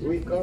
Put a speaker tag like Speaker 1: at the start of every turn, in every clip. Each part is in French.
Speaker 1: Oui, quand.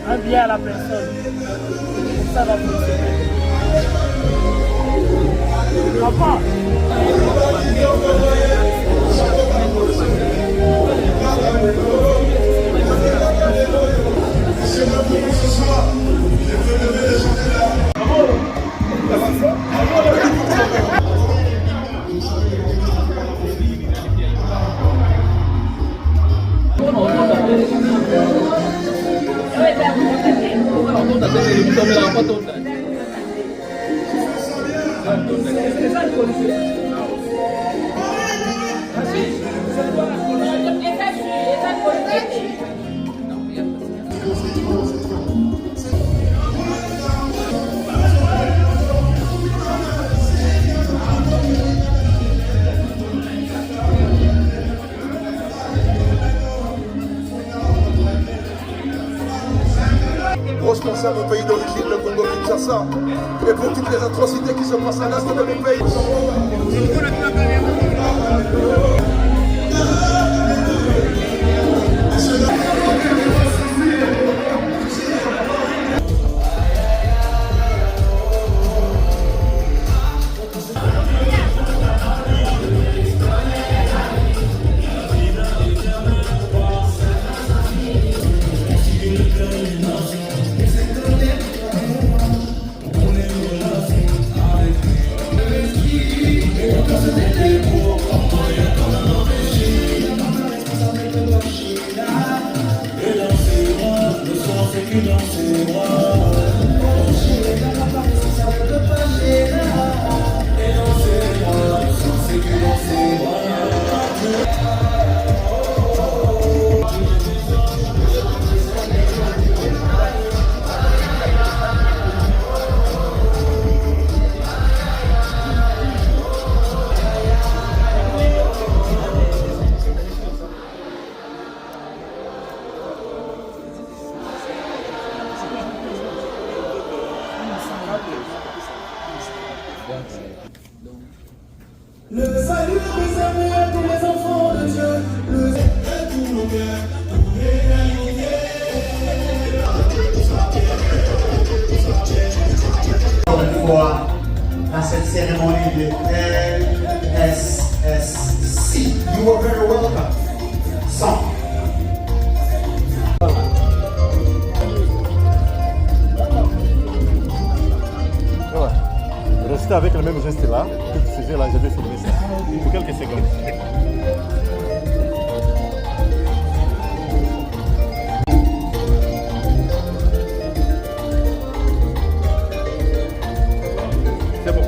Speaker 2: Un bien à la personne. Ça va fonctionner. Papa.
Speaker 1: Grosse pensée à mon pays d'origine, le Congo-Kinshasa, et pour toutes les atrocités qui se passent à l'est de mon pays.
Speaker 3: Le salut des amis à tous les enfants de Dieu, le tout le bien, tout
Speaker 4: Encore une fois, dans cette cérémonie de LSSC. You are very welcome. Song.
Speaker 5: Restez avec le même geste là, que tu faisais là, je vais filmer ça pour quelques secondes. C'est bon.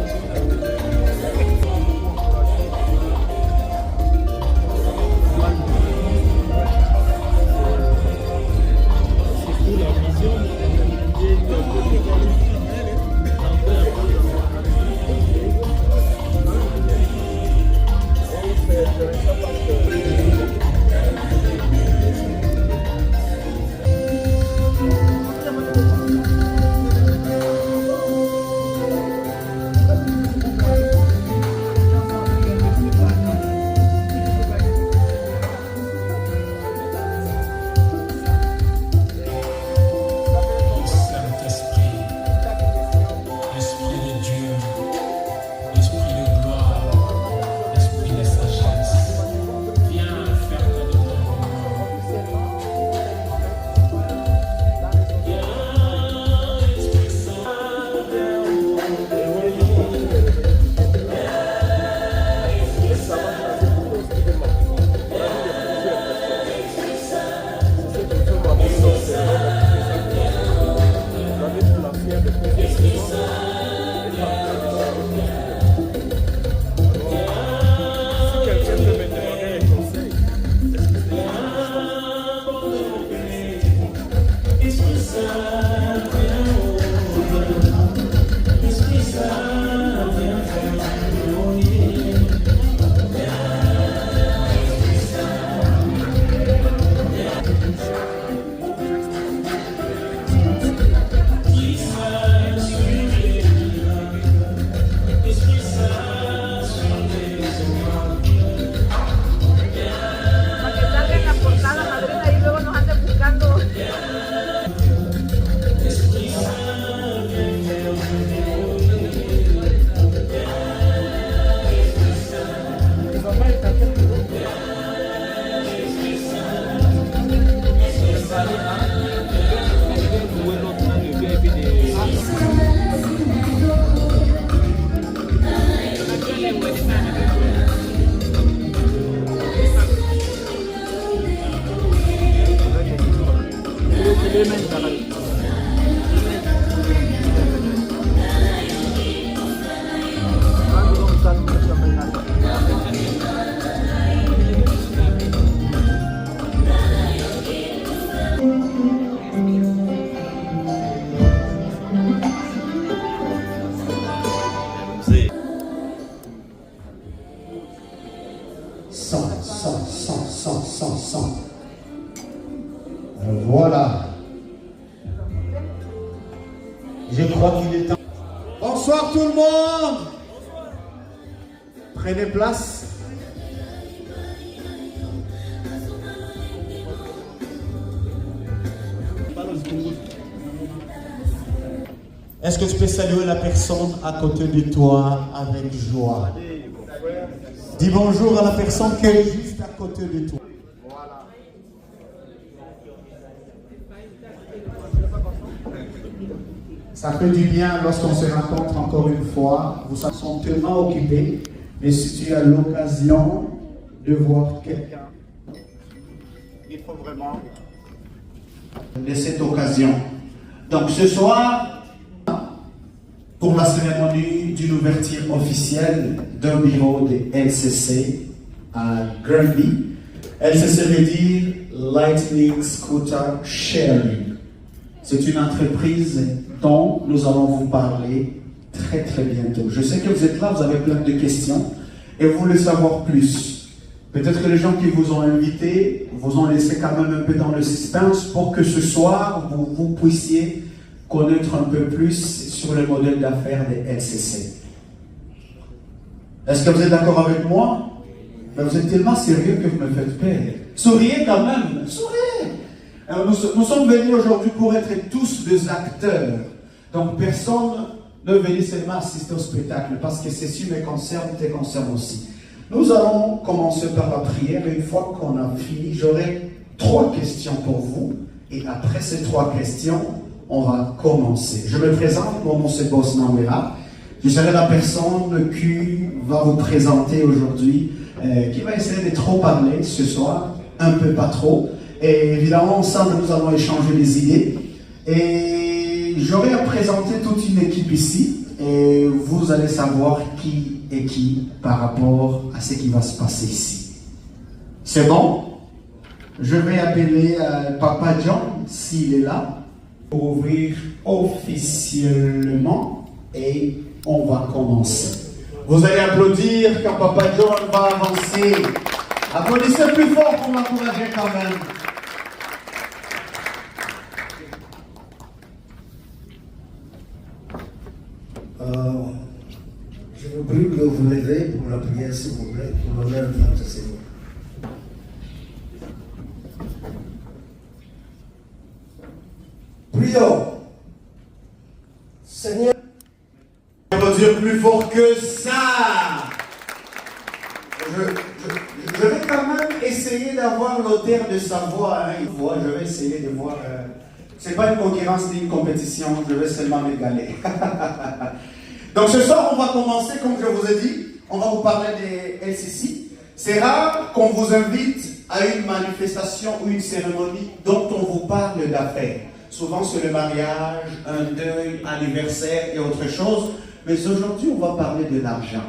Speaker 6: Para que salga en la portada madrina y luego nos anden buscando.
Speaker 4: Voilà. Je crois qu'il est temps. Bonsoir tout le monde. Prenez place. Est-ce que tu peux saluer la personne à côté de toi avec joie? Dis bonjour à la personne qui est juste à côté de toi. Ça fait du bien lorsqu'on se rencontre encore une fois. Vous sont tellement occupés, mais si tu as l'occasion de voir quelqu'un, il faut vraiment de cette occasion. Donc ce soir, pour la cérémonie d'une ouverture officielle d'un bureau de LCC à Granby, LCC veut dire Lightning Scooter Sharing. C'est une entreprise dont nous allons vous parler très bientôt. Je sais que vous êtes là, vous avez plein de questions et vous voulez savoir plus. Peut-être que les gens qui vous ont invité vous ont laissé quand même un peu dans le suspense pour que ce soir, vous puissiez connaître un peu plus sur le modèle d'affaires des LCC. Est-ce que vous êtes d'accord avec moi? Ben, vous êtes tellement sérieux que vous me faites peur. Souriez quand même, souriez. Alors, nous sommes venus aujourd'hui pour être tous des acteurs. Donc personne ne venait seulement assister au spectacle, parce que ceci me concerne, te concerne aussi. Nous allons commencer par la prière, et une fois qu'on a fini, j'aurai 3 questions pour vous, et après ces 3 questions, on va commencer. Je me présente, mon nom c'est Boss Namera. Je serai la personne qui va vous présenter aujourd'hui, qui va essayer de trop parler ce soir, un peu pas trop. Et évidemment, ensemble, nous allons échanger des idées. Et j'aurai à présenter toute une équipe ici. Et vous allez savoir qui est qui par rapport à ce qui va se passer ici. C'est bon? Je vais appeler Papa John, s'il est là, pour ouvrir officiellement. Et on va commencer. Vous allez applaudir quand Papa John va avancer. Applaudissez plus fort pour l'encourager quand même.
Speaker 7: Je vous prie que vous levez pour la prière, s'il vous plaît, pour l'honneur de notre Seigneur. Prions. Seigneur.
Speaker 4: Applaudir plus fort que ça. Je vais quand même essayer d'avoir l'auteur de sa voix. Hein. Je vais essayer de voir. C'est pas une concurrence ni une compétition. Je vais seulement m'égaler. Donc ce soir, on va commencer, comme je vous ai dit, on va vous parler des LCC. C'est rare qu'on vous invite à une manifestation ou une cérémonie dont on vous parle d'affaires. Souvent c'est le mariage, un deuil, anniversaire et autre chose. Mais aujourd'hui, on va parler de l'argent.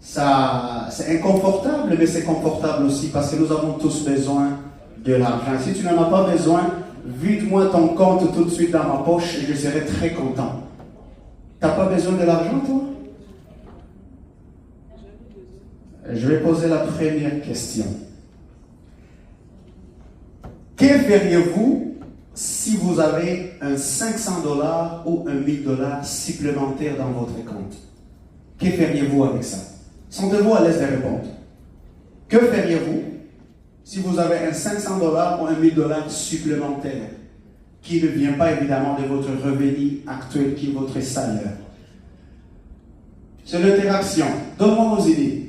Speaker 4: Ça, c'est inconfortable, mais c'est confortable aussi parce que nous avons tous besoin de l'argent. Si tu n'en as pas besoin, vide-moi ton compte tout de suite dans ma poche et je serai très content. T'as pas besoin de l'argent, toi? Je vais poser la première question. Que feriez-vous si vous avez un 500 $ ou un 1000 $ supplémentaire dans votre compte? Que feriez-vous avec ça? Sentez-vous à l'aise de répondre. Que feriez-vous si vous avez un 500 $ ou un 1000 $ supplémentaire qui ne vient pas évidemment de votre revenu actuel, qui est votre salaire? C'est l'interaction. Donne-moi vos idées.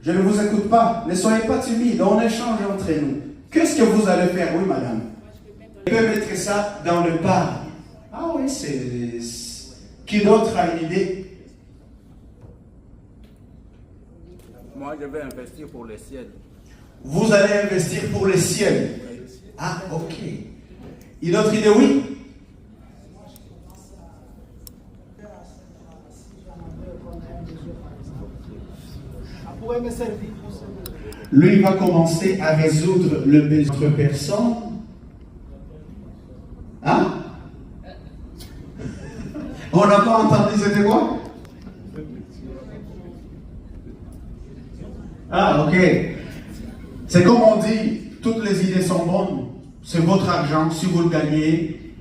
Speaker 4: Je ne vous écoute pas. Ne soyez pas timide. On échange entre nous. Qu'est-ce que vous allez faire? Oui, madame. Je peux mettre ça dans le bar. Ah oui, c'est... Qui d'autre a une idée?
Speaker 8: Moi, je vais investir pour le ciel.
Speaker 4: Vous allez investir pour le ciel. Ah, ok. Une autre idée, oui? Lui va commencer à résoudre le besoin de personne. Hein? On n'a pas entendu, c'était quoi? Ah, ok. C'est comme on dit, toutes les idées sont bonnes. C'est votre argent. Si vous le gagnez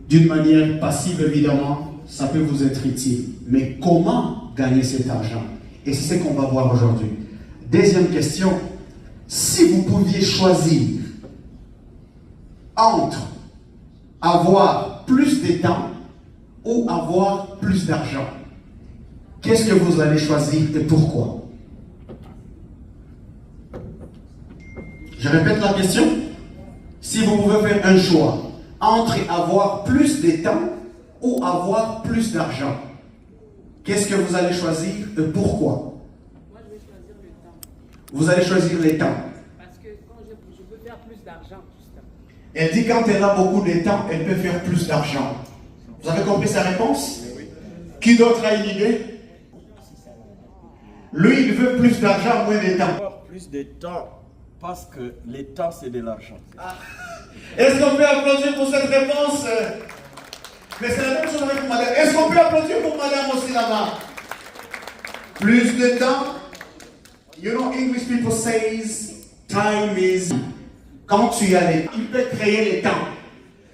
Speaker 4: d'une manière passive, évidemment, ça peut vous être utile. Mais comment gagner cet argent? Et c'est ce qu'on va voir aujourd'hui. Deuxième question. Si vous pouviez choisir entre avoir plus de temps ou avoir plus d'argent, qu'est-ce que vous allez choisir et pourquoi? Je répète la question. Si vous pouvez faire un choix entre avoir plus de temps ou avoir plus d'argent, qu'est-ce que vous allez choisir et pourquoi?
Speaker 6: Moi, je vais choisir le temps.
Speaker 4: Vous allez choisir le temps.
Speaker 6: Parce que quand je peux faire plus d'argent, justement.
Speaker 4: Elle dit quand elle a beaucoup de temps, elle peut faire plus d'argent. Vous avez compris sa réponse? Oui. Qui d'autre a une idée? Lui, il veut plus d'argent, moins de temps.
Speaker 8: Plus de temps, parce que le temps, c'est de l'argent.
Speaker 4: Ah. Est-ce qu'on peut applaudir pour cette réponse? Mais c'est la même chose avec madame. Est-ce qu'on peut applaudir pour madame aussi là-bas? Plus de temps. You know, English people says time is. Quand tu as les, il peut créer le temps.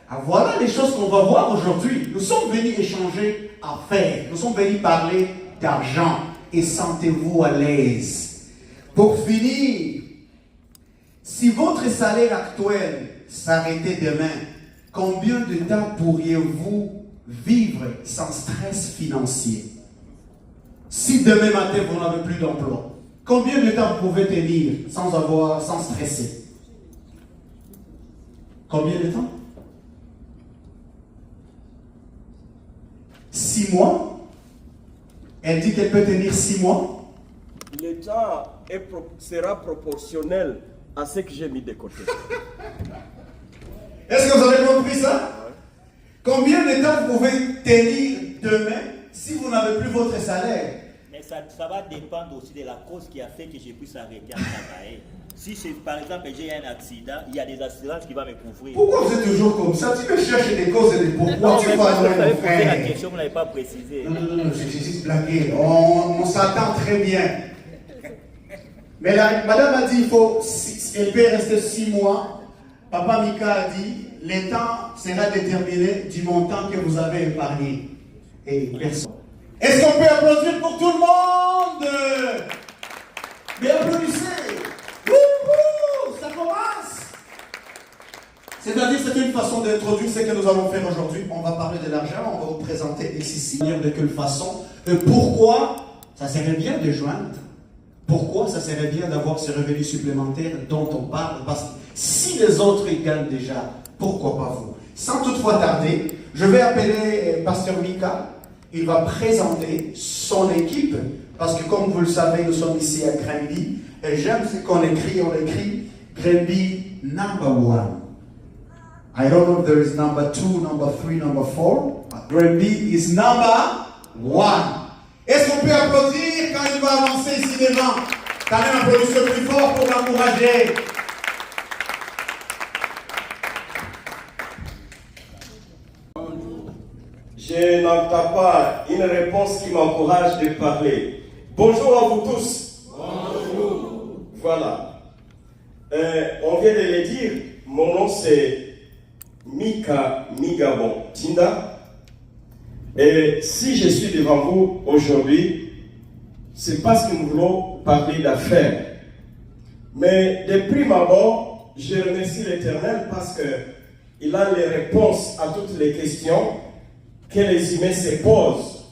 Speaker 4: Alors voilà les choses qu'on va voir aujourd'hui. Nous sommes venus échanger affaires. Nous sommes venus parler d'argent. Et sentez-vous à l'aise. Pour finir, si votre salaire actuel s'arrêtait demain, combien de temps pourriez-vous vivre sans stress financier? Si demain matin vous n'avez plus d'emploi, combien de temps vous pouvez tenir sans stresser? Combien de temps? 6 mois? Elle dit qu'elle peut tenir 6 mois?
Speaker 8: Le temps sera proportionnel à ce que j'ai mis de côté.
Speaker 4: Est-ce que vous avez compris ça? Combien de temps vous pouvez tenir demain si vous n'avez plus votre salaire?
Speaker 9: Mais ça va dépendre aussi de la cause qui a fait que je puisse arrêter à travailler. Si par exemple j'ai un accident, il y a des assurances qui vont me couvrir.
Speaker 4: Pourquoi vous êtes toujours comme ça? Tu veux chercher des causes et des pourquoi.
Speaker 9: Non,
Speaker 4: tu
Speaker 9: mais
Speaker 4: vas
Speaker 9: vous avez
Speaker 4: mon
Speaker 9: posé la
Speaker 4: frère.
Speaker 9: question, vous n'avez pas précisé.
Speaker 4: Non, j'ai juste blagué. On s'attend très bien. Mais madame a dit elle peut rester 6 mois. Papa Mika a dit, le temps sera déterminé du montant que vous avez épargné. Et personne. Est-ce qu'on peut applaudir pour tout le monde? Mais applaudissez. Wouhou, ça commence. C'est-à-dire, c'est une façon d'introduire ce que nous allons faire aujourd'hui. On va parler de l'argent, on va vous présenter ici de quelle façon, et pourquoi ça serait bien de joindre. Pourquoi ça serait bien d'avoir ces revenus supplémentaires dont on parle? Parce que si les autres ils gagnent déjà, pourquoi pas vous? Sans toutefois tarder, je vais appeler Pasteur Mika. Il va présenter son équipe. Parce que comme vous le savez, nous sommes ici à Granby. Et j'aime ce qu'on écrit. On écrit Granby #1. I don't know if there is number 2, number 3, number 4. Granby is #1. Est-ce qu'on peut applaudir quand il va avancer ici devant? Quand même applaudissez plus fort pour l'encourager.
Speaker 8: Je n'entends pas une réponse qui m'encourage de parler. Bonjour à vous tous. Bonjour. Voilà. On vient de le dire, mon nom c'est Mika Migabon Tinda. Et si je suis devant vous aujourd'hui, c'est parce que nous voulons parler d'affaires. Mais de prime abord, je remercie l'Éternel parce qu'il a les réponses à toutes les questions que les humains se posent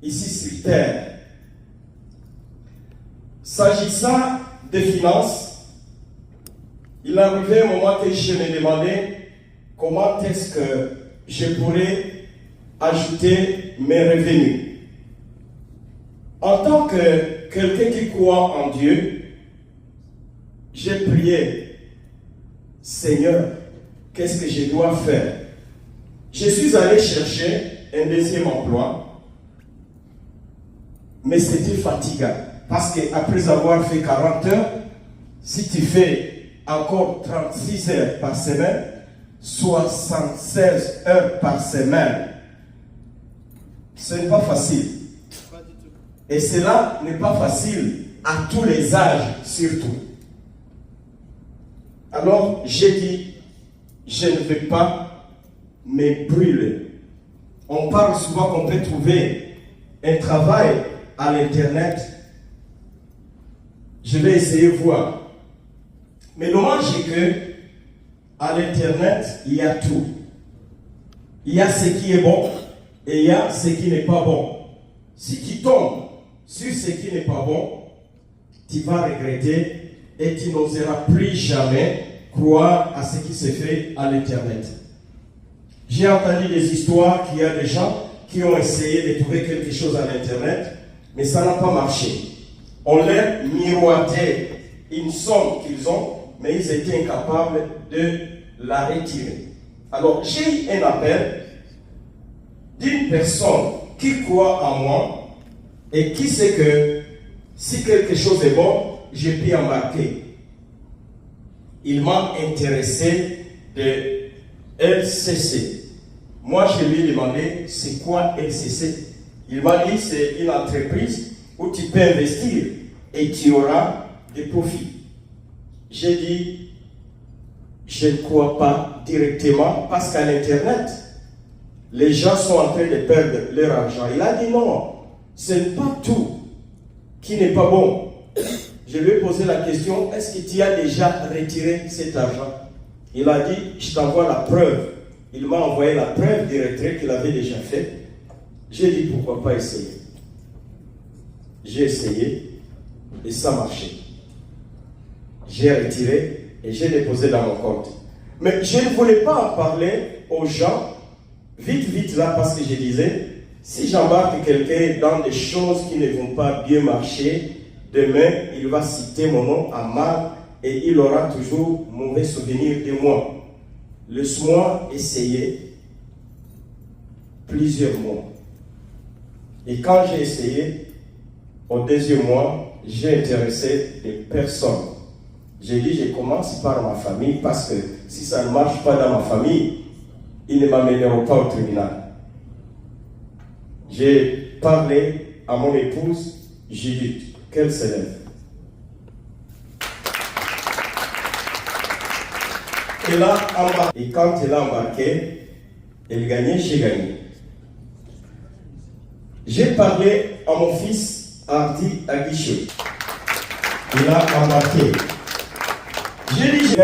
Speaker 8: ici sur terre. S'agissant des finances, il est arrivé un moment que je me demandais comment est-ce que je pourrais ajouter mes revenus. En tant que quelqu'un qui croit en Dieu, j'ai prié, Seigneur, qu'est-ce que je dois faire? Je suis allé chercher un deuxième emploi, mais c'était fatigant. Parce qu'après avoir fait 40 heures, si tu fais encore 36 heures par semaine, 76 heures par semaine, ce n'est pas facile. Et cela n'est pas facile à tous les âges surtout. Alors j'ai dit, je ne vais pas me brûler. On parle souvent qu'on peut trouver un travail à l'internet. Je vais essayer de voir. Mais le dommage est que à l'internet, il y a tout. Il y a ce qui est bon et il y a ce qui n'est pas bon. Si tu tombes sur ce qui n'est pas bon, tu vas regretter et tu n'oseras plus jamais croire à ce qui se fait à l'internet. J'ai entendu des histoires qu'il y a des gens qui ont essayé de trouver quelque chose à l'internet, mais ça n'a pas marché. On leur miroitait une somme qu'ils ont, mais ils étaient incapables de la retirer. Alors j'ai eu un appel d'une personne qui croit en moi et qui sait que si quelque chose est bon, je peux embarquer. Il m'a intéressé de LCC. Moi, je lui ai demandé, c'est quoi LCC? Il m'a dit, c'est une entreprise où tu peux investir et tu auras des profits. J'ai dit, je ne crois pas directement parce qu'à l'Internet, les gens sont en train de perdre leur argent. Il a dit non, ce n'est pas tout qui n'est pas bon. Je lui ai posé la question, est-ce que tu as déjà retiré cet argent? Il a dit, je t'envoie la preuve. Il m'a envoyé la preuve du retrait qu'il avait déjà fait. J'ai dit, pourquoi pas essayer? J'ai essayé et ça marchait. J'ai retiré et j'ai déposé dans mon compte. Mais je ne voulais pas en parler aux gens vite là parce que je disais, si j'embarque quelqu'un dans des choses qui ne vont pas bien marcher, demain, il va citer mon nom à mal et il aura toujours mauvais souvenir de moi. Laisse-moi essayer plusieurs mois. Et quand j'ai essayé, au deuxième mois, j'ai intéressé des personnes. J'ai dit, je commence par ma famille parce que si ça ne marche pas dans ma famille, ils ne m'amèneront pas au tribunal. J'ai parlé à mon épouse Judith, qu'elle s'élève. Elle a embarqué. Et quand elle a embarqué, elle gagnait, j'ai gagné. J'ai parlé à mon fils Hardy Aguichou. Il a embarqué. J'ai dit,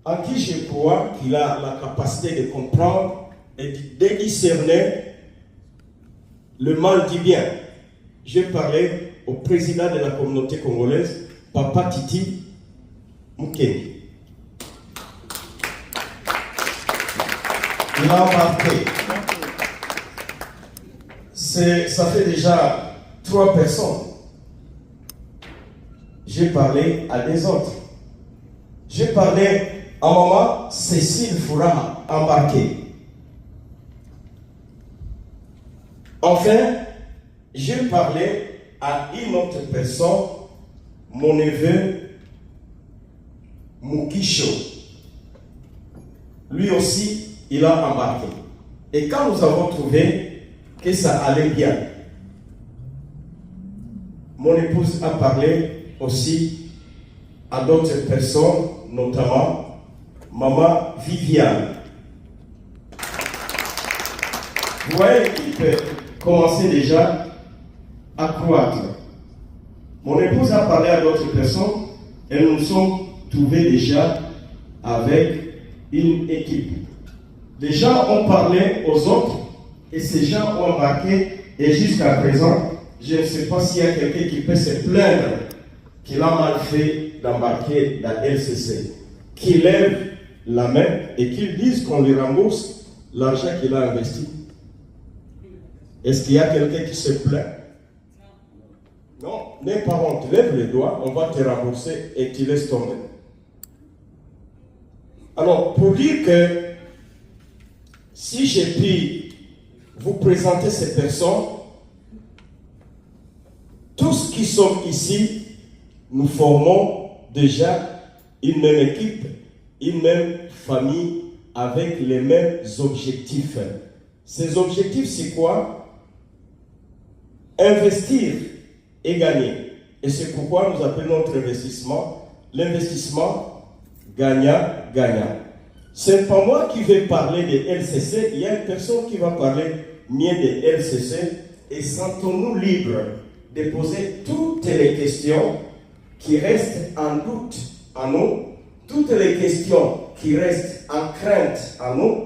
Speaker 8: en qui je crois qu'il a la capacité de comprendre et de discerner le mal du bien. J'ai parlé au président de la communauté congolaise, Papa Titi Mukeni. Il a embarqué. Ça fait déjà 3 personnes. J'ai parlé à des autres. J'ai parlé à maman Cécile Foura, embarquée. Enfin, j'ai parlé à une autre personne, mon neveu Mukisho. Lui aussi, il a embarqué. Et quand nous avons trouvé que ça allait bien, mon épouse a parlé aussi à d'autres personnes, notamment maman Viviane. Vous voyez, l'équipe commençait déjà à croître. Mon épouse a parlé à d'autres personnes et nous nous sommes trouvés déjà avec une équipe. Les gens ont parlé aux autres et ces gens ont embarqué et jusqu'à présent, je ne sais pas s'il y a quelqu'un qui peut se plaindre qu'il a mal fait d'embarquer dans LCC. Qu'il lève la main et qu'il dise qu'on lui rembourse l'argent qu'il a investi. Est-ce qu'il y a quelqu'un qui se plaint? Non, n'aie pas honte, lève les doigts, on va te rembourser et tu laisses tomber. Alors, pour dire que si j'ai pu vous présenter ces personnes, tous qui sommes ici, nous formons déjà une même équipe, une même famille avec les mêmes objectifs. Ces objectifs, c'est quoi? Investir et gagner. Et c'est pourquoi nous appelons notre investissement l'investissement gagnant-gagnant. C'est pas moi qui vais parler de LCC, il y a une personne qui va parler mieux de LCC et sentons-nous libres de poser toutes les questions qui restent en doute en nous, toutes les questions qui restent en crainte en nous,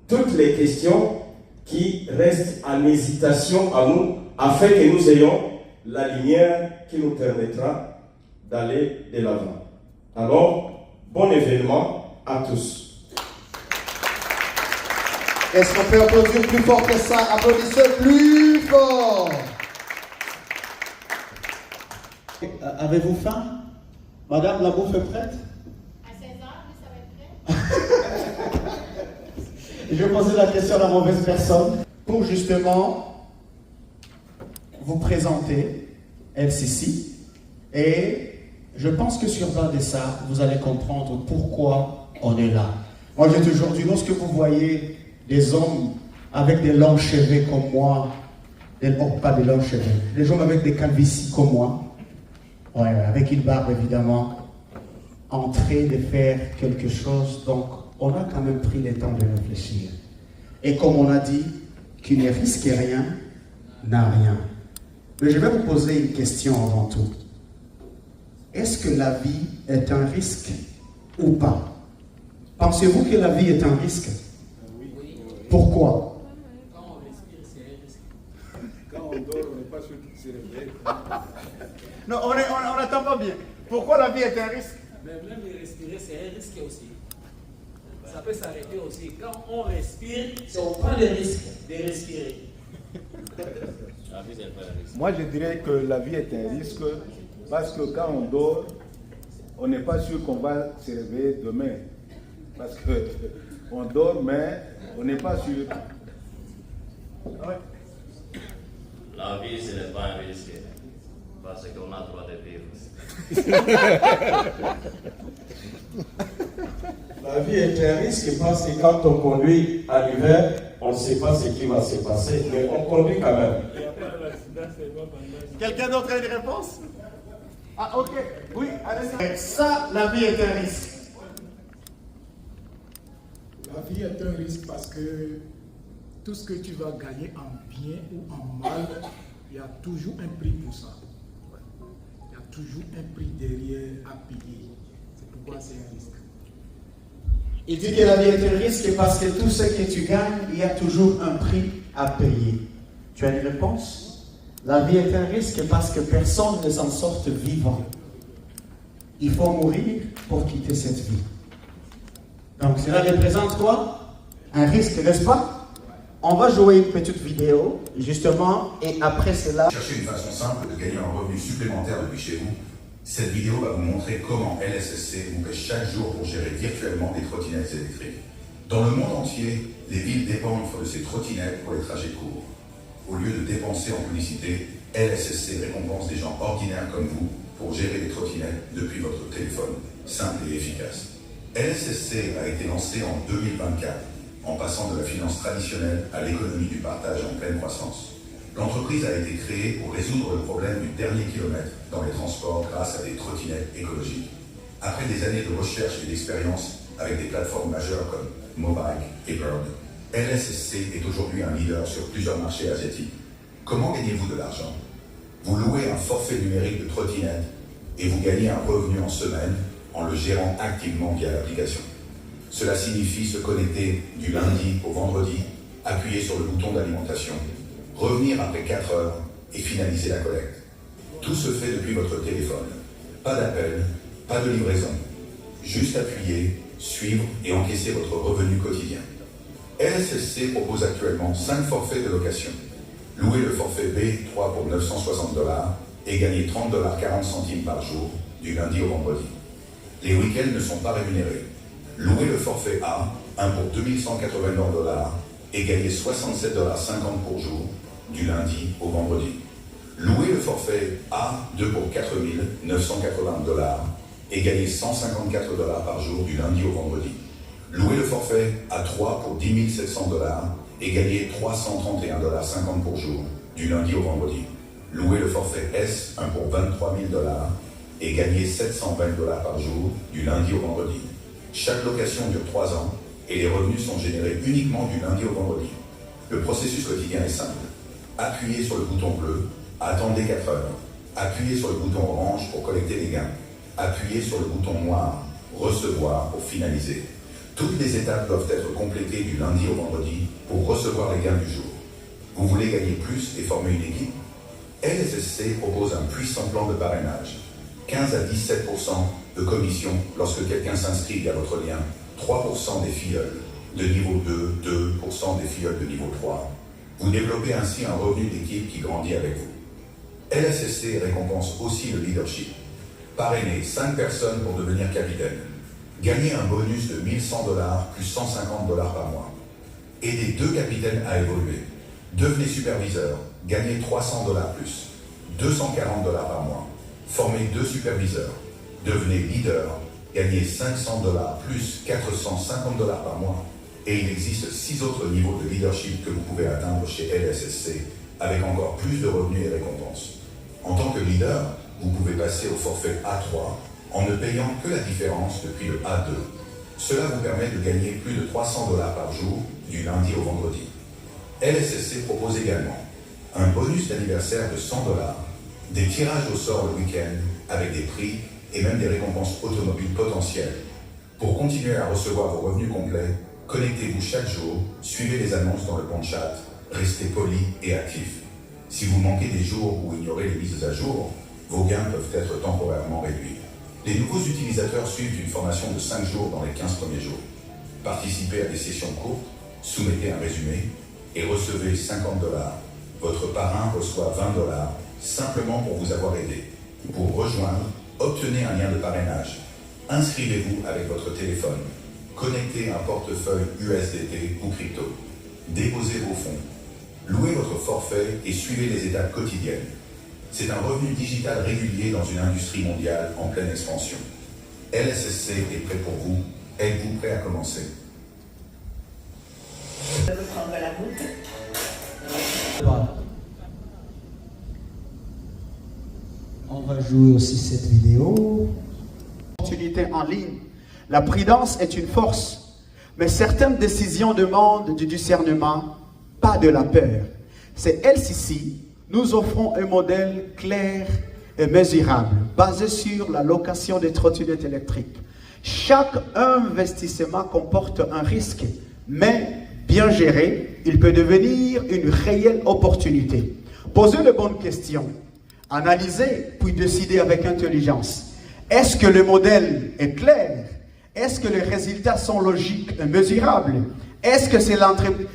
Speaker 8: toutes les questions qui restent en hésitation en nous, afin que nous ayons la lumière qui nous permettra d'aller de l'avant. Alors, bon événement à tous.
Speaker 10: Est-ce qu'on peut applaudir plus fort que ça? Applaudissez plus fort.
Speaker 4: Avez-vous faim? Madame, la bouffe est prête?
Speaker 6: À 16h, ça va être prêt.
Speaker 4: Je vais poser la question à la mauvaise personne pour justement vous présenter LCC. Et je pense que sur base de ça, vous allez comprendre pourquoi on est là. Moi, j'ai toujours dit, lorsque vous voyez des hommes avec des longs cheveux comme moi, pas des longs cheveux, des hommes avec des calvities comme moi, ouais, avec une barbe évidemment, en train de faire quelque chose, donc on a quand même pris le temps de réfléchir. Et comme on a dit, qui ne risque rien, n'a rien. Mais je vais vous poser une question avant tout. Est-ce que la vie est un risque ou pas? Pensez-vous que la vie est un risque? Pourquoi?
Speaker 3: Quand on respire, c'est un risque. Quand on dort, on n'est pas sûr qu'il se réveille.
Speaker 4: Non, on n'attend pas bien. Pourquoi la vie est un risque?
Speaker 3: Mais même respirer, c'est un risque aussi. Ça peut s'arrêter aussi. Quand on respire, on prend le risque de respirer.
Speaker 11: Moi, je dirais que la vie est un risque parce que quand on dort, on n'est pas sûr qu'on va se réveiller demain. Parce qu'on dort, mais on n'est pas sûr.
Speaker 4: Ouais.
Speaker 12: La vie, ce n'est pas un risque. Parce qu'on a le droit de vivre.
Speaker 8: La vie est un risque parce que quand on conduit à l'hiver, on ne sait pas ce qui va se passer, mais on conduit quand même.
Speaker 4: Quelqu'un d'autre a une réponse? Ah, ok. Oui, allez. Ça, la vie est un risque.
Speaker 13: La vie est un risque parce que tout ce que tu vas gagner en bien ou en mal, il y a toujours un prix pour ça. Il y a toujours un prix derrière à payer. C'est pourquoi c'est un risque.
Speaker 4: Il dit que la vie est un risque parce que tout ce que tu gagnes, il y a toujours un prix à payer. Tu as une réponse? La vie est un risque parce que personne ne s'en sort vivant. Il faut mourir pour quitter cette vie. Donc cela représente quoi? Un risque, n'est-ce pas? On va jouer une petite vidéo, justement, et après cela...
Speaker 14: Cherchez une façon simple de gagner un revenu supplémentaire depuis chez vous. Cette vidéo va vous montrer comment LSSC vous paie chaque jour pour gérer virtuellement des trottinettes électriques. Dans le monde entier, les villes dépendent de ces trottinettes pour les trajets courts. Au lieu de dépenser en publicité, LSSC récompense des gens ordinaires comme vous pour gérer les trottinettes depuis votre téléphone, simple et efficace. LSSC a été lancé en 2024 en passant de la finance traditionnelle à l'économie du partage en pleine croissance. L'entreprise a été créée pour résoudre le problème du dernier kilomètre dans les transports grâce à des trottinettes écologiques. Après des années de recherche et d'expérience avec des plateformes majeures comme Mobike et Bird, LSSC est aujourd'hui un leader sur plusieurs marchés asiatiques. Comment gagnez-vous de l'argent? Vous louez un forfait numérique de trottinette et vous gagnez un revenu en semaine en le gérant activement via l'application. Cela signifie se connecter du lundi au vendredi, appuyer sur le bouton d'alimentation, revenir après 4 heures et finaliser la collecte. Tout se fait depuis votre téléphone. Pas d'appel, pas de livraison. Juste appuyer, suivre et encaisser votre revenu quotidien. LSSC propose actuellement 5 forfaits de location. Louez le forfait B3 pour $960 et gagnez $30,40 par jour du lundi au vendredi. Les week-ends ne sont pas rémunérés. Louez le forfait A, 1 pour $2189 et gagnez $67,50 pour jour du lundi au vendredi. Louez le forfait A, 2 pour $4,980 et gagnez $154 par jour du lundi au vendredi. Louez le forfait A3 pour $10,700 et gagnez $331,50 pour jour du lundi au vendredi. Louez le forfait S, 1 pour $23,000 et gagnez $720 par jour du lundi au vendredi. Chaque location dure 3 ans et les revenus sont générés uniquement du lundi au vendredi. Le processus quotidien est simple. Appuyez sur le bouton bleu, attendez 4 heures. Appuyez sur le bouton orange pour collecter les gains. Appuyez sur le bouton noir, recevoir pour finaliser. Toutes les étapes doivent être complétées du lundi au vendredi pour recevoir les gains du jour. Vous voulez gagner plus et former une équipe? LSSC propose un puissant plan de parrainage. 15 à 17% de commission lorsque quelqu'un s'inscrit via votre lien, 3% des filleuls de niveau 2, 2% des filleuls de niveau 3. Vous développez ainsi un revenu d'équipe qui grandit avec vous. LSSC récompense aussi le leadership. Parrainez 5 personnes pour devenir capitaine. Gagnez un bonus de $1,100 plus $150 par mois. Aidez 2 capitaines à évoluer. Devenez superviseur. Gagnez $300 plus, $240 par mois. Formez 2 superviseurs. Devenez leader. Gagnez $500 plus $450 par mois. Et il existe 6 autres niveaux de leadership que vous pouvez atteindre chez LSSC avec encore plus de revenus et récompenses. En tant que leader, vous pouvez passer au forfait A3 en ne payant que la différence depuis le A2. Cela vous permet de gagner plus de $300 par jour du lundi au vendredi. LSSC propose également un bonus d'anniversaire de $100, des tirages au sort le week-end avec des prix et même des récompenses automobiles potentielles. Pour continuer à recevoir vos revenus complets, connectez-vous chaque jour, suivez les annonces dans le bon chat, restez poli et actif. Si vous manquez des jours ou ignorez les mises à jour, vos gains peuvent être temporairement réduits. Les nouveaux utilisateurs suivent une formation de 5 jours dans les 15 premiers jours. Participez à des sessions courtes, soumettez un résumé et recevez $50. Votre parrain reçoit $20 simplement pour vous avoir aidé. Pour rejoindre, obtenez un lien de parrainage. Inscrivez-vous avec votre téléphone. Connectez un portefeuille USDT ou crypto. Déposez vos fonds. Louez votre forfait et suivez les étapes quotidiennes. C'est un revenu digital régulier dans une industrie mondiale en pleine expansion. LSSC est prêt pour vous. Êtes-vous prêt à commencer?
Speaker 6: Je veux prendre la route.
Speaker 4: On va jouer aussi cette vidéo. Opportunité en ligne. La prudence est une force, mais certaines décisions demandent du discernement, pas de la peur. C'est LCC. Nous offrons un modèle clair et mesurable, basé sur la location des trottinettes électriques. Chaque investissement comporte un risque, mais bien géré, il peut devenir une réelle opportunité. Posez les bonnes questions, analysez, puis décidez avec intelligence. Est-ce que le modèle est clair? Est-ce que les résultats sont logiques et mesurables? Est-ce que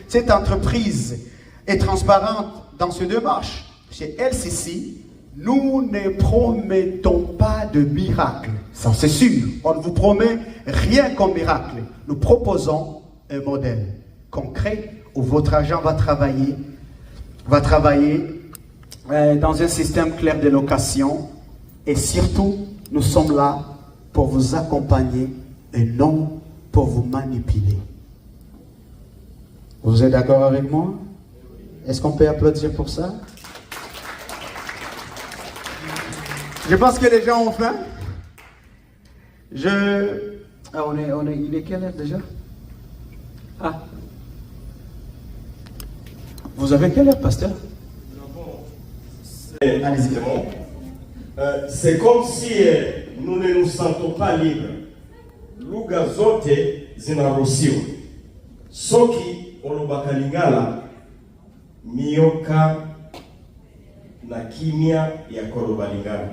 Speaker 4: cette entreprise est transparente dans ses démarches? Chez LCC, nous ne promettons pas de miracle. Ça, c'est sûr. On ne vous promet rien comme miracle. Nous proposons un modèle concret où votre agent va travailler dans un système clair de location. Et surtout, nous sommes là pour vous accompagner et non pour vous manipuler. Vous êtes d'accord avec moi? Est-ce qu'on peut applaudir pour ça? Je pense que les gens ont faim. Il est quelle heure déjà? Ah. Vous avez quelle heure, pasteur?
Speaker 8: Allez-y. C'est comme si nous ne nous sentons pas libres. Lugha zote zinaruhusiwa. Soki olobaka Lingala, mioka na kimya ya koloba Lingala.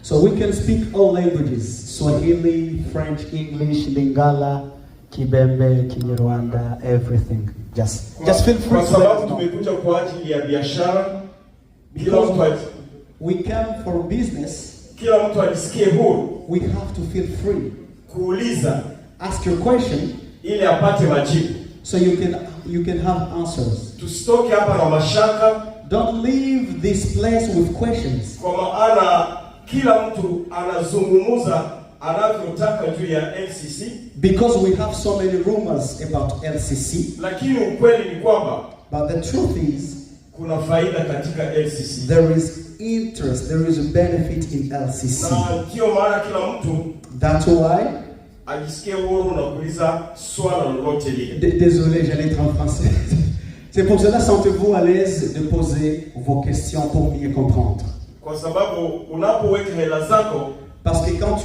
Speaker 4: So we can speak all languages: Swahili, French, English, Lingala, Kibembe, Kinyarwanda, everything. Just feel free.
Speaker 8: Kwa sababu tumekuja kwa ajili ya biashara.
Speaker 4: We come for business.
Speaker 8: Kila mtu ajisikie huru.
Speaker 4: We have to feel free.
Speaker 8: Kuuliza.
Speaker 4: Ask your question.
Speaker 8: Ili apate majibu.
Speaker 4: So you can have answers.
Speaker 8: Tusitoke hapa na mashaka.
Speaker 4: Don't leave this place with questions.
Speaker 8: Kwa maana kila mtu anazungumza anavyotaka juu ya LCC.
Speaker 4: Because we have so many rumors about LCC.
Speaker 8: Lakini ukweli ni kwamba,
Speaker 4: but the truth is,
Speaker 8: kuna faida katika LCC.
Speaker 4: There is interest, there is a benefit in LCC.
Speaker 8: Na ndio maana kila mtu,
Speaker 4: that's why,
Speaker 8: ajisikie huru na kuuliza swala lolote lile.
Speaker 4: Désolé, j'allais être en français. C'est pour cela, sentez-vous à l'aise de poser vos questions pour mieux comprendre.
Speaker 8: Kwa sababu unapoweka hela zako,
Speaker 4: parce que quand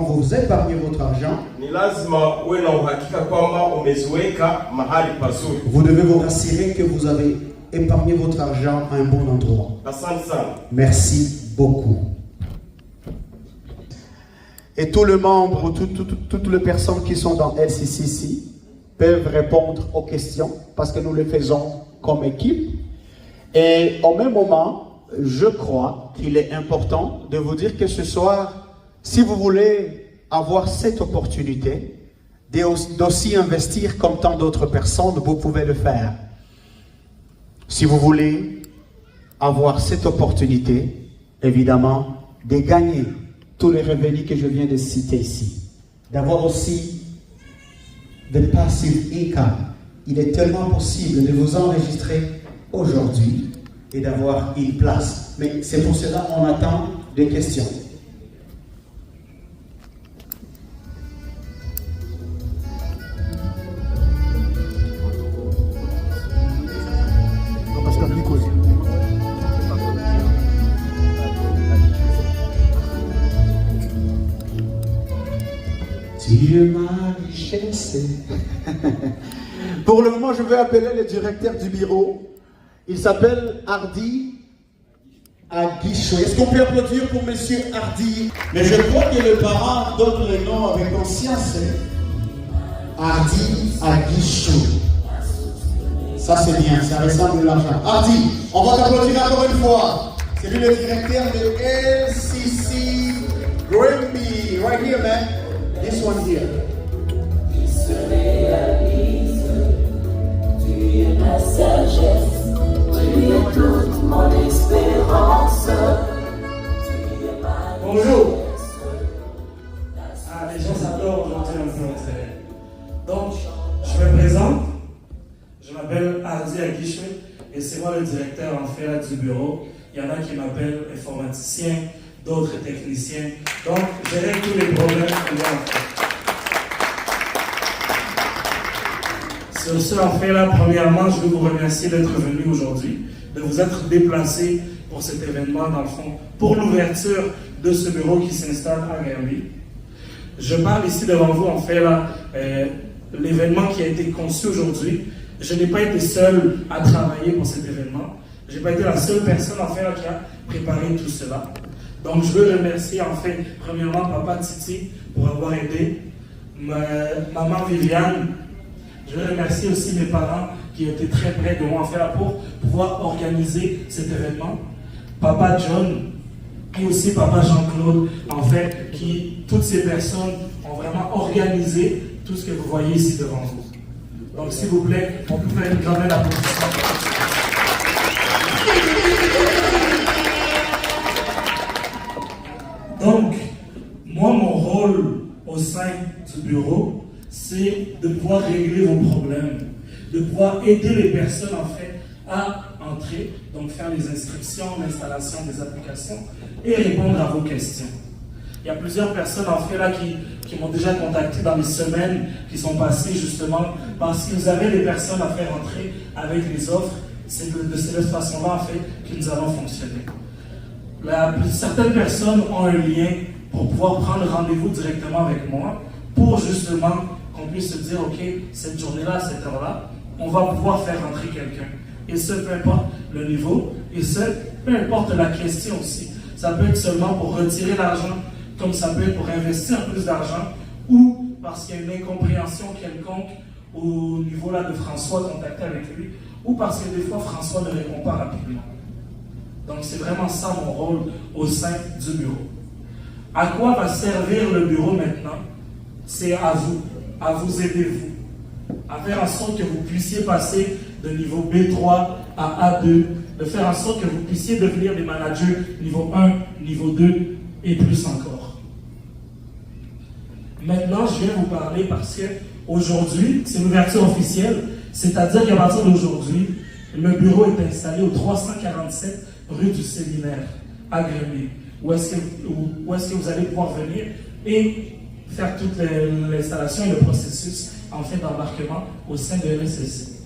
Speaker 4: vous épargnez votre argent,
Speaker 8: ni lazima uwe na uhakika kwamba umeziweka mahali pazuri.
Speaker 4: Vous devez vous rassurer que vous avez épargné votre argent à un bon endroit.
Speaker 8: Asante sana.
Speaker 4: Merci beaucoup. Et tous les membres, toutes les personnes qui sont dans LCCC peuvent répondre aux questions parce que nous le faisons comme équipe. Et au même moment, je crois qu'il est important de vous dire que ce soir, si vous voulez avoir cette opportunité d'aussi investir comme tant d'autres personnes, vous pouvez le faire. Si vous voulez avoir cette opportunité, évidemment, de gagner tous les revenus que je viens de citer ici, d'avoir aussi de passive income, il est tellement possible de vous enregistrer aujourd'hui et d'avoir une place. Mais c'est pour cela qu'on attend des questions. Dieu m'a chassé. Pour le moment, je vais appeler le directeur du bureau. Il s'appelle Hardy Aguicho. Est-ce qu'on peut applaudir pour monsieur Hardy? Mais je crois que les parents donnent le nom avec conscience. Hardy Aguicho. Ça c'est bien, ça ressemble à l'argent. Hardy, on va t'applaudir encore une fois. C'est lui le directeur de LCC Grimby. Right here, man. This one here.
Speaker 15: Tu es ma sagesse, tu es toute mon espérance.
Speaker 3: Bonjour. Ah, les gens s'adorent aujourd'hui un peu en télé. Donc, je me présente. Je m'appelle Hardy Aguicho et c'est moi le directeur en fait là, du bureau. Il y en a qui m'appellent informaticien, d'autres techniciens. Donc, je règle tous les problèmes qu'il y a en fait. Sur ce, en fait, là, premièrement, je veux vous remercier d'être venu aujourd'hui, de vous être déplacé pour cet événement, dans le fond, pour l'ouverture de ce bureau qui s'installe à Gambie. Je parle ici devant vous, en fait, là, l'événement qui a été conçu aujourd'hui. Je n'ai pas été seul à travailler pour cet événement. Je n'ai pas été la seule personne, en fait, là, qui a préparé tout cela. Donc, je veux remercier, en fait, premièrement, Papa Titi pour avoir aidé, Maman Viviane. Je veux remercier aussi mes parents qui étaient très près de moi, en fait, là, pour pouvoir organiser cet événement. Papa John et aussi Papa Jean-Claude, en fait, toutes ces personnes ont vraiment organisé tout ce que vous voyez ici devant vous. Donc, s'il vous plaît, on peut faire une grande applaudissement. Donc, moi, mon rôle au sein du bureau, c'est de pouvoir régler vos problèmes. de pouvoir aider les personnes en fait à entrer, donc faire les inscriptions, l'installation des applications et répondre à vos questions. Il y a plusieurs personnes en fait là qui m'ont déjà contacté dans les semaines qui sont passées justement parce qu'ils avaient des personnes à faire entrer avec les offres. C'est de cette façon-là en fait que nous allons fonctionner. Certaines personnes ont un lien pour pouvoir prendre rendez-vous directement avec moi pour justement qu'on puisse se dire, ok, cette journée-là, à cette heure-là, on va pouvoir faire entrer quelqu'un. Et ce, peu importe le niveau, et ce, peu importe la question aussi. Ça peut être seulement pour retirer l'argent, comme ça peut être pour investir plus d'argent, ou parce qu'il y a une incompréhension quelconque au niveau là de François, contacter avec lui, ou parce que des fois François ne répond pas rapidement. Donc c'est vraiment ça mon rôle au sein du bureau. À quoi va servir le bureau maintenant? C'est à vous aider vous, à faire en sorte que vous puissiez passer de niveau B3 à A2, de faire en sorte que vous puissiez devenir des managers niveau 1, niveau 2 et plus encore. Maintenant, je viens vous parler parce que aujourd'hui, c'est l'ouverture officielle, c'est-à-dire qu'à partir d'aujourd'hui, le bureau est installé au 347 rue du Séminaire à Grémy, où est-ce que vous allez pouvoir venir et faire toute l'installation et le processus en fait d'embarquement au sein de l'SSC.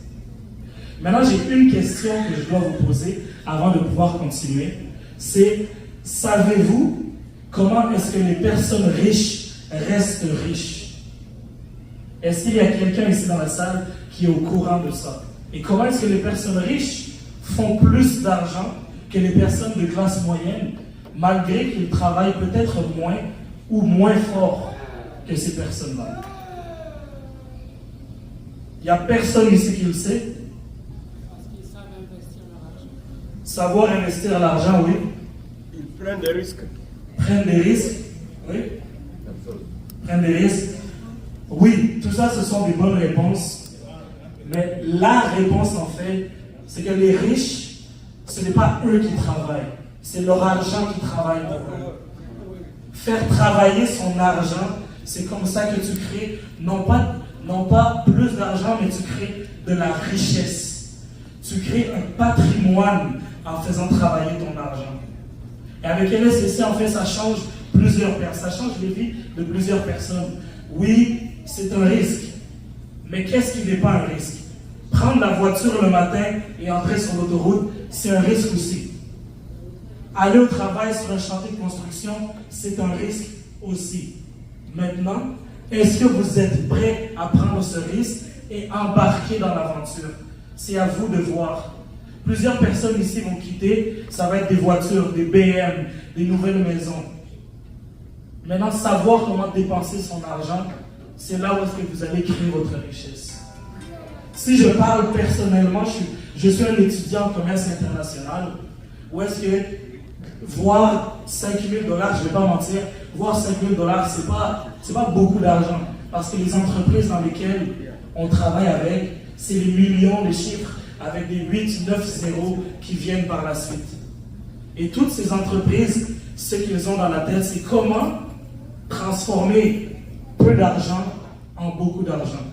Speaker 3: Maintenant, j'ai une question que je dois vous poser avant de pouvoir continuer. C'est, savez-vous comment est-ce que les personnes riches restent riches? Est-ce qu'il y a quelqu'un ici dans la salle qui est au courant de ça? Et comment est-ce que les personnes riches font plus d'argent que les personnes de classe moyenne, malgré qu'ils travaillent peut-être moins ou moins fort que ces personnes-là? Il n'y a personne ici qui le sait. Savoir investir l'argent, oui.
Speaker 8: Ils prennent des risques.
Speaker 3: Prennent des risques, oui. Prennent des risques. Oui, tout ça, ce sont des bonnes réponses. Mais la réponse, en fait, c'est que les riches, ce n'est pas eux qui travaillent. C'est leur argent qui travaille pour eux. Faire travailler son argent, c'est comme ça que tu crées, non pas plus d'argent, mais tu crées de la richesse. Tu crées un patrimoine en faisant travailler ton argent. Et avec LSSC, en fait, ça change ça change les vies de plusieurs personnes. Oui, c'est un risque. Mais qu'est-ce qui n'est pas un risque? Prendre la voiture le matin et entrer sur l'autoroute, c'est un risque aussi. Aller au travail sur un chantier de construction, c'est un risque aussi. Maintenant, est-ce que vous êtes prêts à prendre ce risque et embarquer dans l'aventure? C'est à vous de voir. Plusieurs personnes ici vont quitter, ça va être des voitures, des BM, des nouvelles maisons. Maintenant, savoir comment dépenser son argent, c'est là où est-ce que vous allez créer votre richesse. Si je parle personnellement, je suis un étudiant en commerce international, où est-ce que voir 5 000 $, je ne vais pas mentir, voir 5 000 $, c'est pas beaucoup d'argent. Parce que les entreprises dans lesquelles on travaille avec, c'est les millions de chiffres avec des 8, 9 zéros qui viennent par la suite. Et toutes ces entreprises, ce qu'ils ont dans la tête, c'est comment transformer peu d'argent en beaucoup d'argent.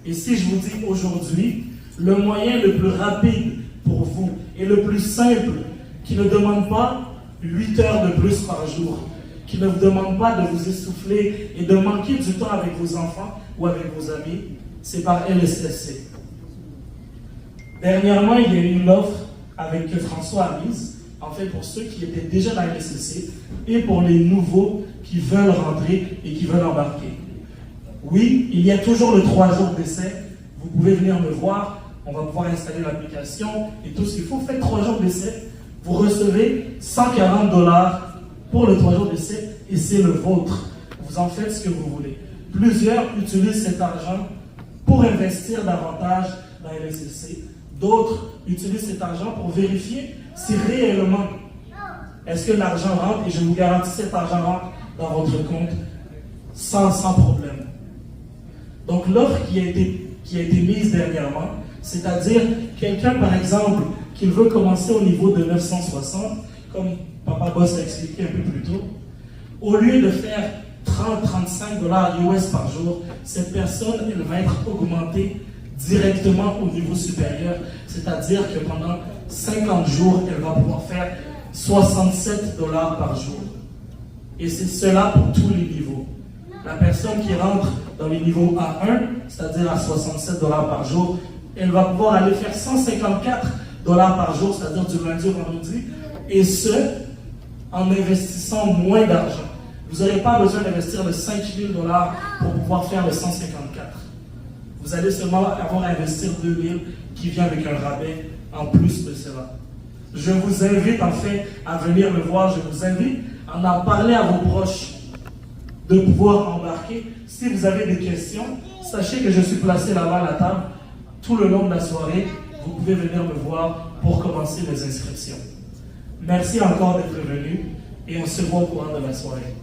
Speaker 3: Et si je vous dis aujourd'hui, le moyen le plus rapide pour vous et le plus simple, qui ne demande pas 8 heures de plus par jour, qui ne vous demande pas de vous essouffler et de manquer du temps avec vos enfants ou avec vos amis, c'est par LSSC. Dernièrement, il y a eu une offre que François a mise, en fait pour ceux qui étaient déjà dans LSSC et pour les nouveaux qui veulent rentrer et qui veulent embarquer. Oui, il y a toujours le 3 jours d'essai. Vous pouvez venir me voir, on va pouvoir installer l'application et tout ce qu'il faut. Faites 3 jours d'essai, vous recevez 140 $ pour le 3 jours d'essai et c'est le vôtre. Vous en faites ce que vous voulez. Plusieurs utilisent cet argent pour investir davantage dans LSSC. D'autres utilisent cet argent pour vérifier si réellement est-ce que l'argent rentre, et je vous garantis cet argent rentre dans votre compte sans problème. Donc l'offre qui a été mise dernièrement, c'est-à-dire quelqu'un par exemple qui veut commencer au niveau de 960, comme Papa Boss l'a expliqué un peu plus tôt, au lieu de faire 30-35 $ US par jour, cette personne elle va être augmentée directement au niveau supérieur, c'est-à-dire que pendant 50 jours, elle va pouvoir faire 67 $ par jour. Et c'est cela pour tous les niveaux. La personne qui rentre dans les niveaux A1, c'est-à-dire à 67 $ par jour, elle va pouvoir aller faire 154 $ par jour, c'est-à-dire du lundi au vendredi, et ce, en investissant moins d'argent. Vous n'aurez pas besoin d'investir le 5 000 $ pour pouvoir faire le 154. Vous allez seulement avoir à investir 2 000 qui vient avec un rabais en plus de cela. Je vous invite en fait à venir me voir, je vous invite à en parler à vos proches, de pouvoir embarquer. Si vous avez des questions, sachez que je suis placé là-bas à la table tout le long de la soirée. Vous pouvez venir me voir pour commencer les inscriptions. Merci encore d'être venu et on se voit au courant de la soirée.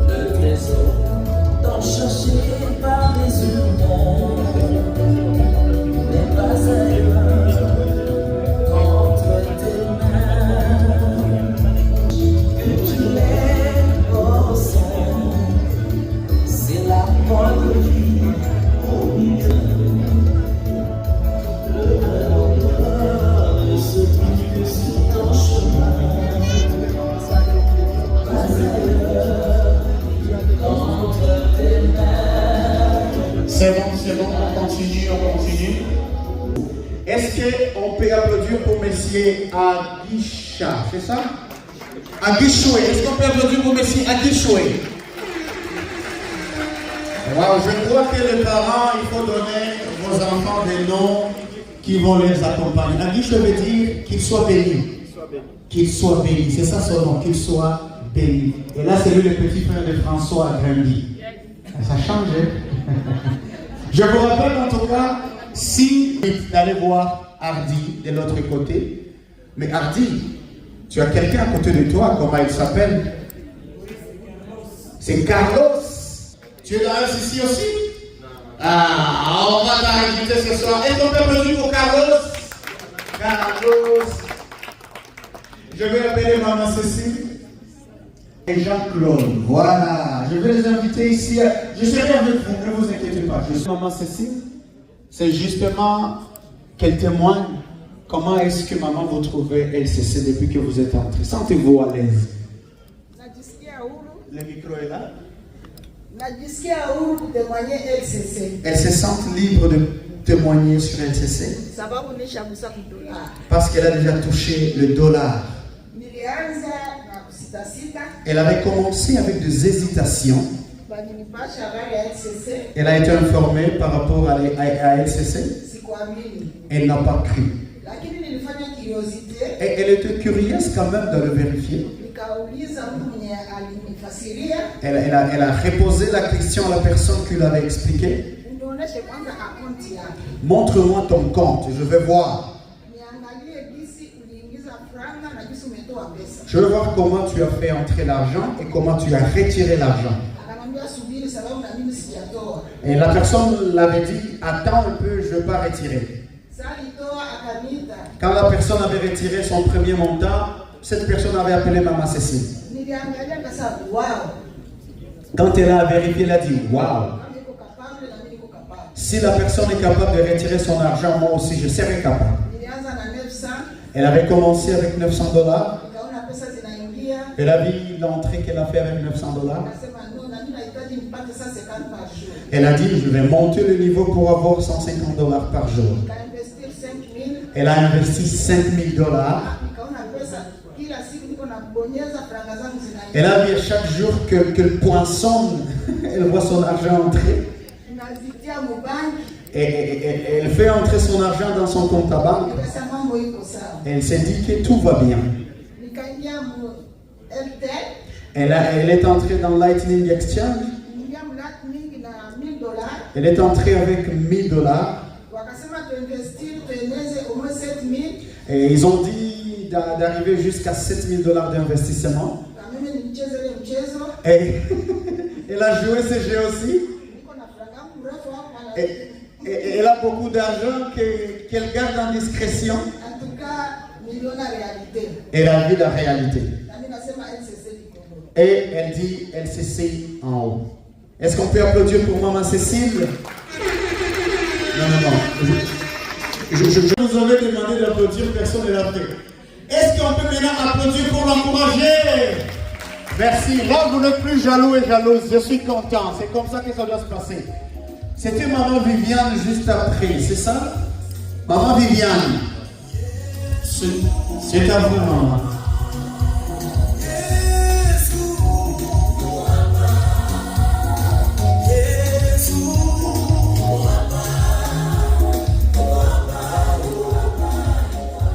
Speaker 15: Le trésor tant cherché par les humains n'est pas ailleurs qu'entre tes mains. Que tu l'aies au sein, c'est la bonne vie au milieu. Le bonheur se trouve sur ton chemin. Pas ailleurs qu'entre tes mains.
Speaker 4: C'est bon, on continue. Est-ce qu'on peut applaudir pour Monsieur Aguicha, c'est ça? Aguichoué, est-ce qu'on peut applaudir pour Monsieur Aguichoué? Wow, je crois que les parents, il faut donner aux enfants des noms qui vont les accompagner. Aguichoué veut dire qu'il soit béni. Qu'il soit béni, c'est ça son nom, qu'il soit béni. Et là, c'est lui le petit frère de François Grimby. Ça change, hein? Je vous rappelle en tout cas, si d'aller voir Hardy de l'autre côté, mais Hardy, tu as quelqu'un à côté de toi, comment il s'appelle? C'est Carlos. Tu es là ici aussi? Ah, on va t'inviter ce soir. Est-ce qu'on peut applaudir pour Carlos? Carlos. Je vais appeler Maman Cécile et Jean-Claude. Voilà, je vais les inviter ici. Je serai avec vous, ne vous inquiétez pas. Je suis Maman Cécile. C'est justement qu'elle témoigne comment est-ce que maman vous trouvez LCC depuis que vous êtes entrée. Sentez-vous à l'aise. Le micro est là. Elles se sentent libres de témoigner sur LCC parce qu'elle a déjà touché le dollar. Elle avait commencé avec des hésitations. Elle a été informée par rapport à LCC. Elle n'a pas cru. Et elle était curieuse quand même de le vérifier. Elle a reposé la question à la personne qui l'avait expliqué. Montre-moi ton compte, je vais voir. Je veux voir comment tu as fait entrer l'argent et comment tu as retiré l'argent. Et la personne l'avait dit, attends un peu, je ne vais pas retirer. Quand la personne avait retiré son premier montant, cette personne avait appelé Maman Cécile. Quand elle a vérifié, elle a dit, waouh. Si la personne est capable de retirer son argent, moi aussi je serai capable. Elle avait commencé avec 900 $. Elle a vu l'entrée qu'elle a fait avec 900 $. Elle a dit, je vais monter le niveau pour avoir 150 $ par jour. Elle a investi 5 000 $. Elle a vu chaque jour que le poinçon, elle voit son argent entrer. Et elle fait entrer son argent dans son compte à banque. Elle s'est dit que tout va bien. Elle est entrée dans Lightning Exchange. Elle est entrée avec 1 000 $. Et ils ont dit d'arriver jusqu'à 7 000 $ d'investissement. Et elle a joué ce jeu aussi. Et elle a beaucoup d'argent qu'elle garde en discrétion. Elle a vu la réalité.
Speaker 10: et elle dit LCC en haut. Est-ce qu'on peut applaudir pour Maman Cécile? Non. Je vous avais demandé d'applaudir, personne ne l'a fait. Est-ce qu'on peut maintenant applaudir pour l'encourager? Merci. Là, vous n'êtes plus jaloux et jalouse. Je suis content. C'est comme ça que ça doit se passer. C'était Maman Viviane juste après, c'est ça? Maman Viviane. C'est à vous, maman.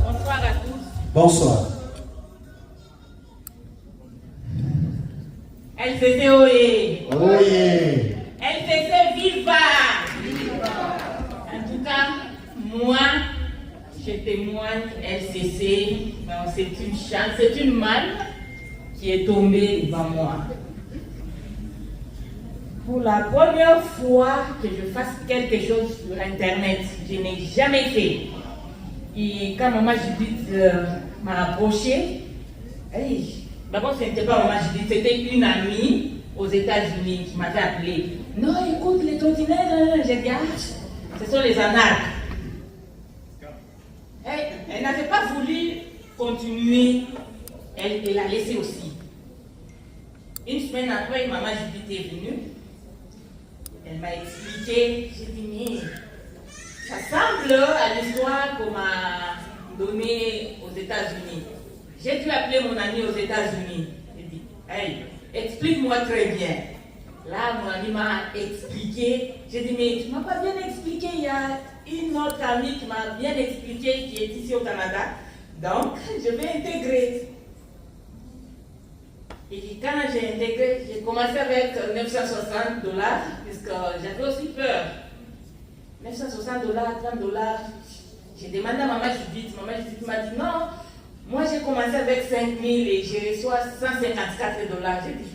Speaker 6: Bonsoir à tous.
Speaker 10: Bonsoir.
Speaker 6: LCC Oye.
Speaker 10: Oye.
Speaker 6: LCC Viva. En tout cas, moi, je témoigne LCC. C'est une chance, c'est une manne qui est tombée devant moi. Pour la première fois que je fasse quelque chose sur Internet, je n'ai jamais fait. Et quand Maman Judith m'a approché, d'abord ce n'était pas Maman Judith, c'était une amie aux États-Unis qui m'avait appelé. Non, écoute, les trottinettes, j'ai dit, ce sont les anarches. Elle n'avait pas voulu continuer, elle a laissé aussi. Une semaine après, Maman Judith est venue. Elle m'a expliqué, j'ai dit, mais ça semble à l'histoire qu'on m'a donnée aux États-Unis. J'ai dû appeler mon ami aux États-Unis. J'ai dit, hey, explique-moi très bien. Là, mon ami m'a expliqué. J'ai dit, mais tu ne m'as pas bien expliqué. Il y a une autre amie qui m'a bien expliqué, qui est ici au Canada. Donc, je vais intégrer. Et quand j'ai intégré, j'ai commencé avec $960, puisque j'avais aussi peur. $960, $30. J'ai demandé à Maman Judith. Maman Judith m'a dit non. Moi, j'ai commencé avec 5 000 et j'ai reçu $154. J'ai dit,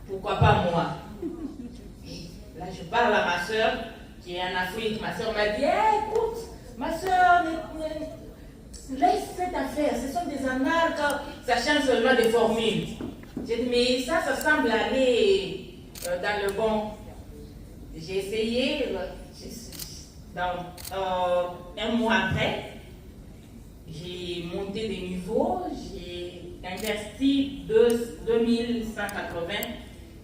Speaker 6: pourquoi pas moi? Et là, je parle à ma soeur qui est en Afrique. Ma soeur m'a dit, écoute, ma soeur, laisse cette affaire. Ce sont des anarches, ça change seulement des formules. J'ai dit, mais ça semble aller dans le bon. J'ai essayé, un mois après, j'ai monté des niveaux, j'ai investi 2180.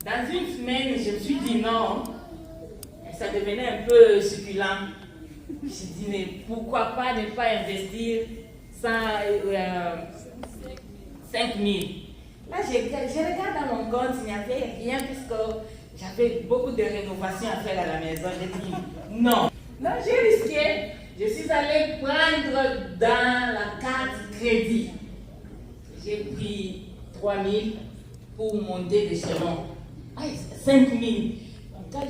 Speaker 6: Dans une semaine, je me suis dit non, ça devenait un peu succulent. J'ai dit, mais pourquoi pas ne pas investir 5 000. Là, je regarde dans mon compte, il n'y avait rien puisque j'avais beaucoup de rénovations à faire à la maison. J'ai dit non. Non, j'ai risqué. Je suis allée prendre dans la carte crédit. J'ai pris 3 000 pour monter l'échelon. 5 000. Quand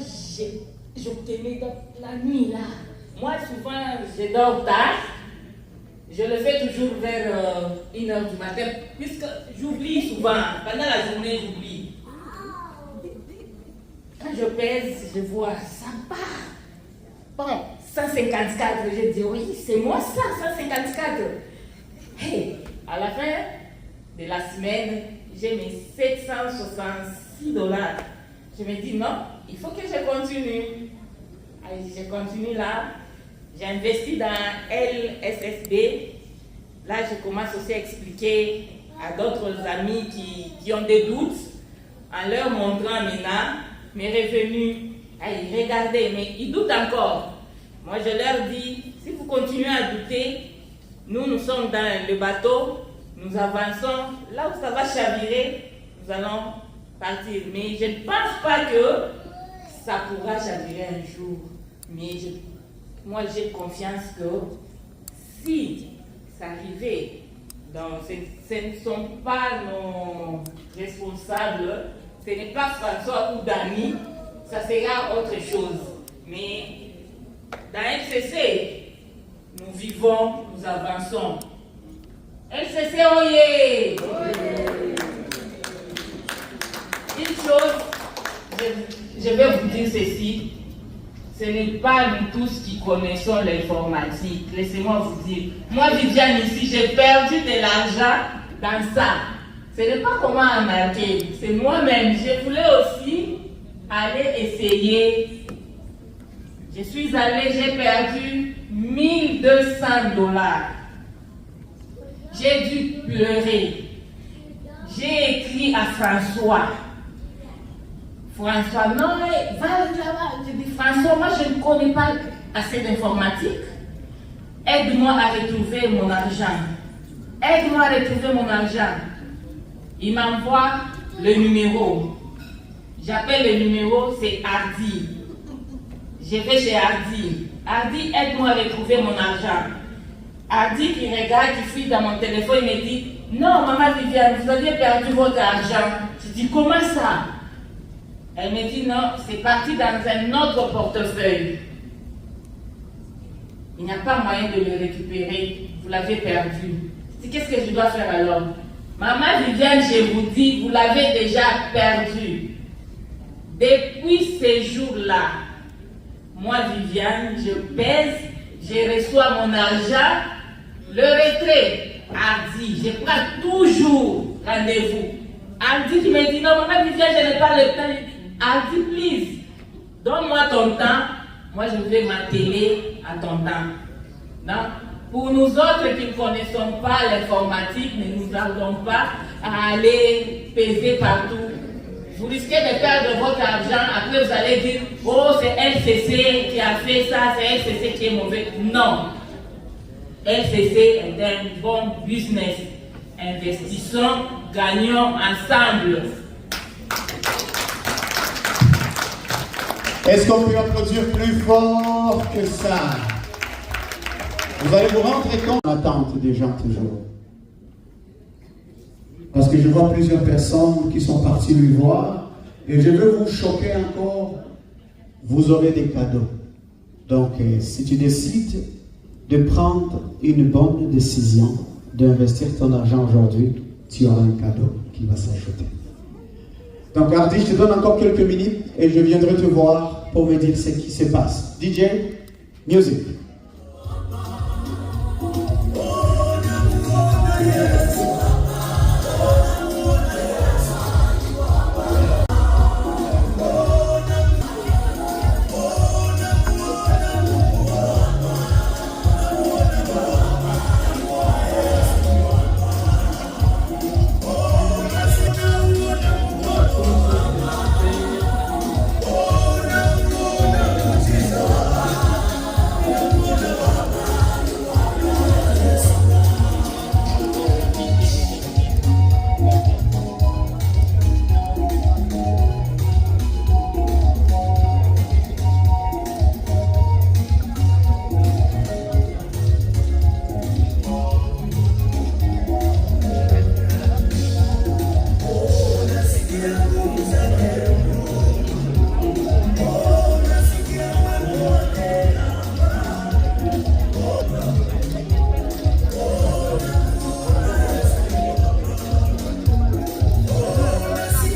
Speaker 6: j'obtenais la nuit là, moi souvent je dors tard. Je le fais toujours vers 1h du matin, puisque j'oublie souvent. Pendant la journée, j'oublie. Quand je pèse, je vois, ça part. Bon, 154, je dis, oui, c'est moi ça, 154. Hey, à la fin de la semaine, j'ai mes $766. Je me dis, non, il faut que je continue. Allez, je continue là. J'ai investi dans LSSB. Là, je commence aussi à expliquer à d'autres amis qui ont des doutes, en leur montrant maintenant mes revenus. Allez, regardez, mais ils doutent encore. Moi, je leur dis, si vous continuez à douter, nous sommes dans le bateau, nous avançons. Là où ça va chavirer, nous allons partir. Mais je ne pense pas que ça pourra chavirer un jour. Mais moi, j'ai confiance que si ça arrivait, donc ce ne sont pas nos responsables, ce n'est pas François ou Dani, ça sera autre chose. Mais dans LCC, nous vivons, nous avançons. LCC, oyez! Une chose, je vais vous dire ceci. Ce n'est pas nous tous qui connaissons l'informatique. Laissez-moi vous dire. Moi, Viviane, ici, j'ai perdu de l'argent dans ça. Ce n'est pas comment marquer, c'est moi-même. Je voulais aussi aller essayer. Je suis allée, j'ai perdu $1,200. J'ai dû pleurer. J'ai écrit à François. François, non, mais va là-bas. Je dis, François, moi je ne connais pas assez d'informatique. Aide-moi à retrouver mon argent. Aide-moi à retrouver mon argent. Il m'envoie le numéro. J'appelle le numéro, c'est Hardy. Je vais chez Hardy. Hardy, aide-moi à retrouver mon argent. Hardy qui regarde, qui fouille dans mon téléphone, il me dit, non, maman Viviane, vous aviez perdu votre argent. Je dis, comment ça? Elle me dit, non, c'est parti dans un autre portefeuille. Il n'y a pas moyen de le récupérer. Vous l'avez perdu. Je dis, qu'est-ce que je dois faire alors? Maman Viviane, je vous dis, vous l'avez déjà perdu. Depuis ces jours-là, moi, Viviane, je pèse, je reçois mon argent, le retrait. Hardy, je prends toujours rendez-vous. Hardy qui me dit, non, maman Viviane, je n'ai pas le temps. Hardy, please, donne-moi ton temps. Moi, je vais m'atteler à ton temps. Non? Pour nous autres qui ne connaissons pas l'informatique, ne nous tardons pas à aller peser partout. Vous risquez de perdre votre argent. Après, vous allez dire, oh, c'est LCC qui a fait ça, c'est LCC qui est mauvais. Non. LCC est un bon business. Investissons, gagnons ensemble.
Speaker 10: Est-ce qu'on peut applaudir plus fort que ça? Vous allez vous rendre compte de l'attente des gens toujours. Parce que je vois plusieurs personnes qui sont parties lui voir. Et je veux vous choquer encore. Vous aurez des cadeaux. Donc, si tu décides de prendre une bonne décision, d'investir ton argent aujourd'hui, tu auras un cadeau qui va s'ajouter. Donc, Hardy, je te donne encore quelques minutes et je viendrai te voir pour me dire ce qui se passe. DJ, music.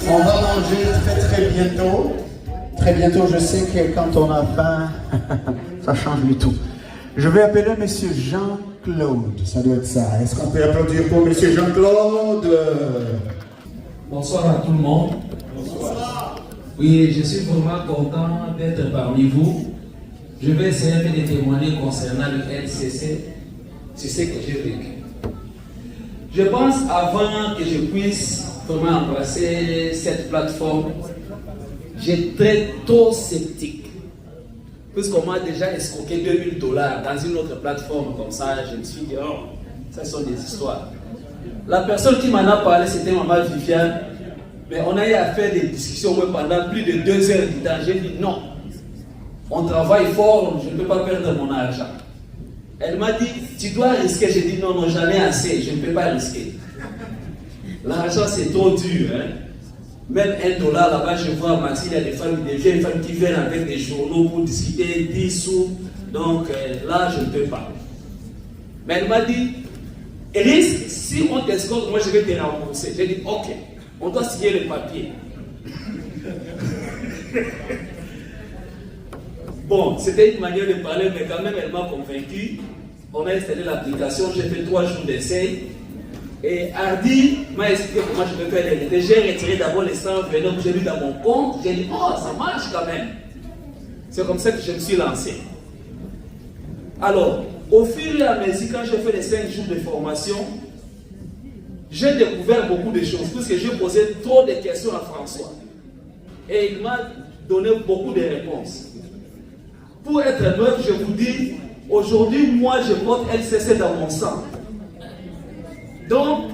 Speaker 10: On va manger très bientôt. Très bientôt, je sais que quand on a faim, ça change du tout. Je vais appeler Monsieur Jean-Claude. Ça doit être ça. Est-ce qu'on peut applaudir pour Monsieur Jean-Claude?
Speaker 16: Bonsoir à tout le monde. Bonsoir. Oui, je suis vraiment content d'être parmi vous. Je vais essayer un peu de témoigner concernant le LCC. C'est ce que j'ai vécu. Je pense, avant que je puisse vraiment embrasser cette plateforme, j'étais trop sceptique. Puisqu'on m'a déjà escroqué $2000 dans une autre plateforme comme ça, je me suis dit, oh, ça sont des histoires. La personne qui m'en a parlé, c'était Maman Viviane. Mais on a eu à faire des discussions pendant plus de 2 heures du temps. J'ai dit non, on travaille fort, je ne peux pas perdre mon argent. Elle m'a dit, tu dois risquer. J'ai dit non, non, j'en ai assez, je ne peux pas risquer. L'argent c'est trop dur. Hein? Même $1 là-bas, je vois à Maxime, il y a des femmes, des vieilles femmes qui viennent avec des journaux pour discuter 10 sous. Donc là, je ne peux pas. Mais elle m'a dit, risque, si on t'escorte, moi je vais te rembourser. J'ai dit ok, on doit signer le papier. Bon, c'était une manière de parler, mais quand même elle m'a convaincu. On a installé l'application, j'ai fait 3 jours d'essai. Et Hardy m'a expliqué comment je peux faire l'hérité. J'ai retiré d'abord les 100 venons que j'ai lu dans mon compte. J'ai dit, oh, ça marche quand même. C'est comme ça que je me suis lancé. Alors, au fur et à mesure, quand j'ai fait les 5 jours de formation, j'ai découvert beaucoup de choses, puisque j'ai posé trop de questions à François. Et il m'a donné beaucoup de réponses. Pour être neuf, je vous dis, aujourd'hui, moi, je porte LCC dans mon sang. Donc,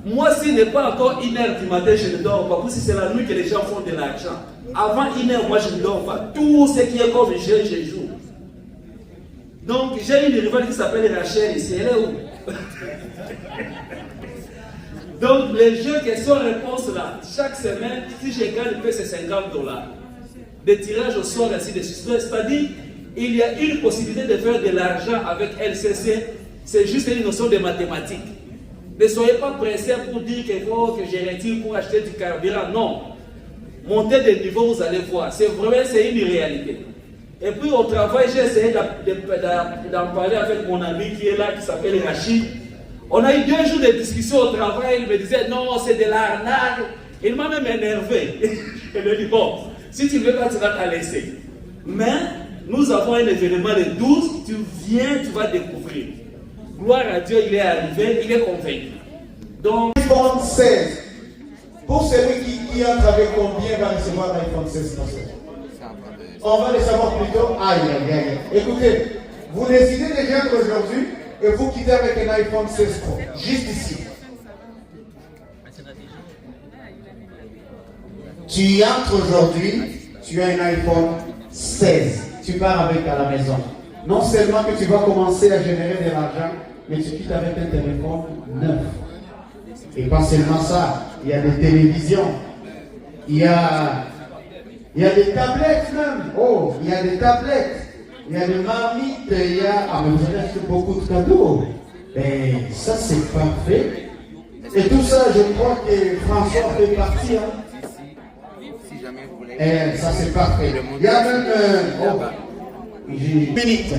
Speaker 16: moi, s'il n'est pas encore 1h du matin, je ne dors pas. Parce que c'est la nuit que les gens font de l'argent. Avant 1h, moi, je ne dors pas. Tout ce qui est comme je joue. Donc, j'ai une rivale qui s'appelle Rachel ici. Elle est où? Donc, les jeux questions-réponses là, chaque semaine, si je gagne, c'est $50. Des tirages au soir, ainsi de suite. C'est-à-dire, il y a une possibilité de faire de l'argent avec LCC. C'est juste une notion de mathématiques. Ne soyez pas pressés pour dire qu'il faut que je retire pour acheter du carburant. Non. Montez de niveau, vous allez voir. C'est vraiment une réalité. Et puis au travail, j'ai essayé d'en parler avec mon ami qui est là, qui s'appelle Rachid. On a eu 2 jours de discussion au travail. Il me disait non, c'est de l'arnaque. Il m'a même énervé. Je lui ai dit bon, si tu ne veux pas, tu vas t'en laisser. Mais nous avons un événement le 12. Tu viens, tu vas découvrir. Gloire à Dieu, il est arrivé, il est convaincu. Donc,
Speaker 10: iPhone 16. Pour celui qui entre avec combien va recevoir l'iPhone 16? On va le savoir plutôt. Aïe, aïe, aïe. Écoutez, vous décidez de joindre aujourd'hui et vous quittez avec un iPhone 16 Pro. Juste ici. Tu entres aujourd'hui, tu as un iPhone 16. Tu pars avec à la maison. Non seulement que tu vas commencer à générer de l'argent, mais tu quittes avec un téléphone neuf. Et pas seulement ça, il y a des télévisions, il y a des tablettes même. Oh, il y a des tablettes, il y a des marmites, il y a beaucoup de cadeaux. Et ça, c'est parfait. Et tout ça, je crois que François fait partie. Et ça, c'est parfait. Il y a même... minute.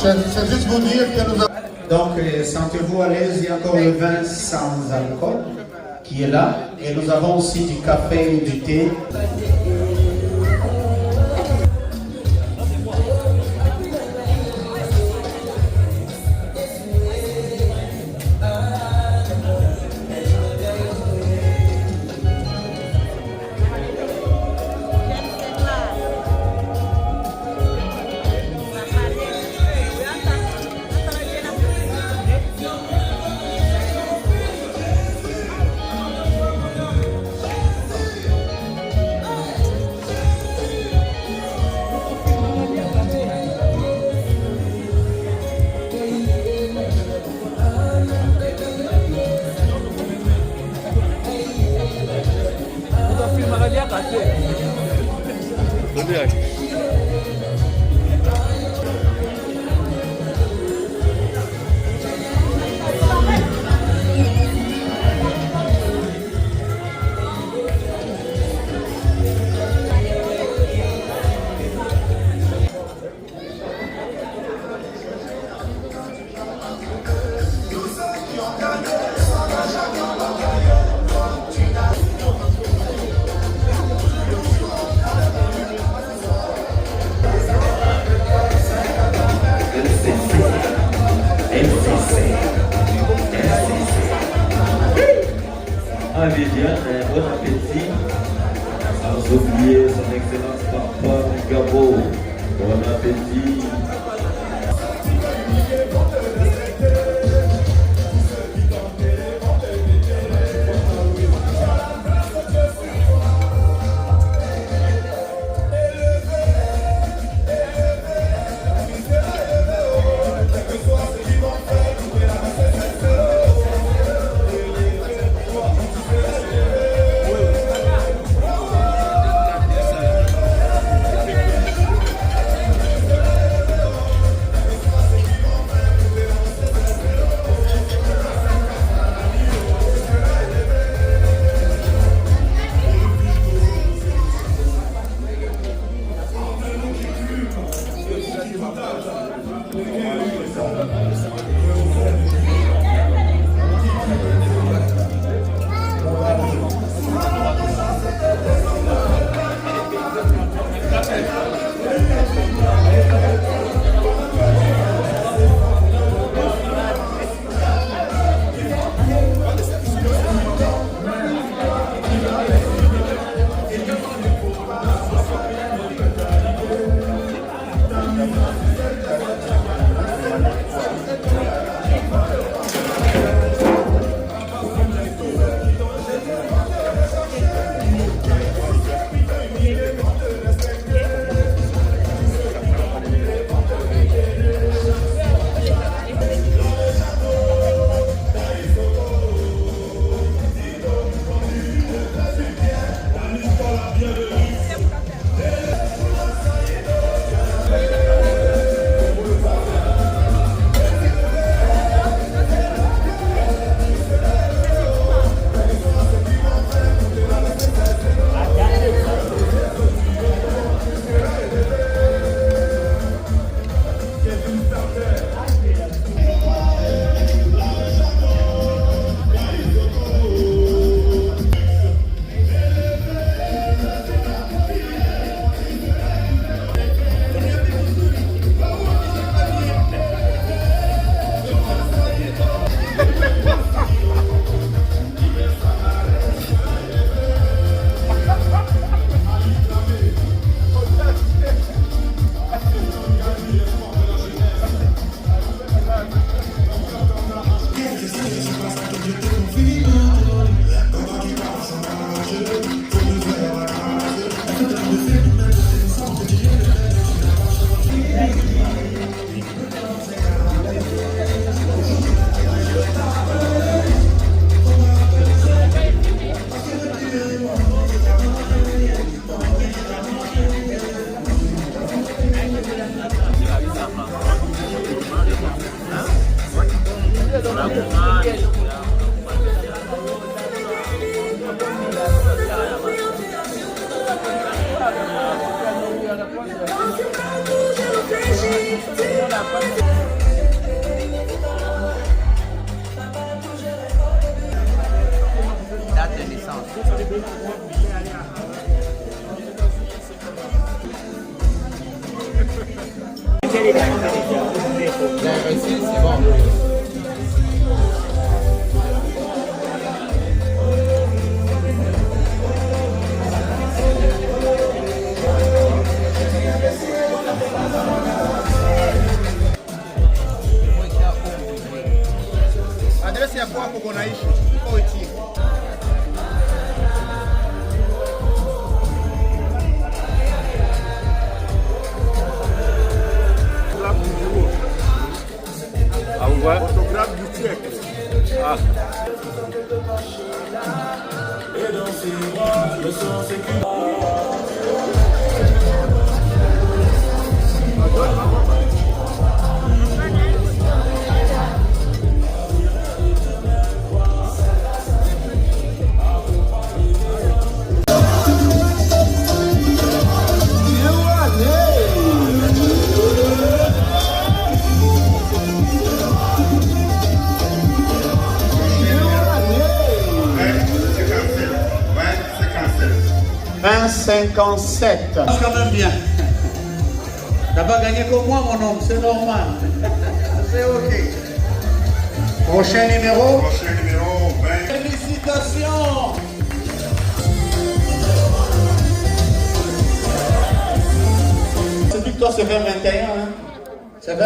Speaker 10: C'est juste vous dire que nous avons... Donc, sentez-vous à l'aise, il y a encore le vin sans alcool qui est là. Et nous avons aussi du café ou du thé.
Speaker 17: Viviane, bon appétit. Sans oublier son excellence Papa Gabo. Bon appétit.
Speaker 15: Thank you.
Speaker 10: c'est bon. Adresi ya kwako kunaishi uko itie.
Speaker 11: Photographe du siècle. Ah. Et dans ses bras, le sang s'écule.
Speaker 10: C'est quand même bien. T'as pas gagné comme moi, mon homme, c'est normal. C'est ok. Prochain numéro.
Speaker 14: Prochain numéro 20.
Speaker 10: Félicitations. Cette victoire, c'est 20-21. Hein? C'est 20-21.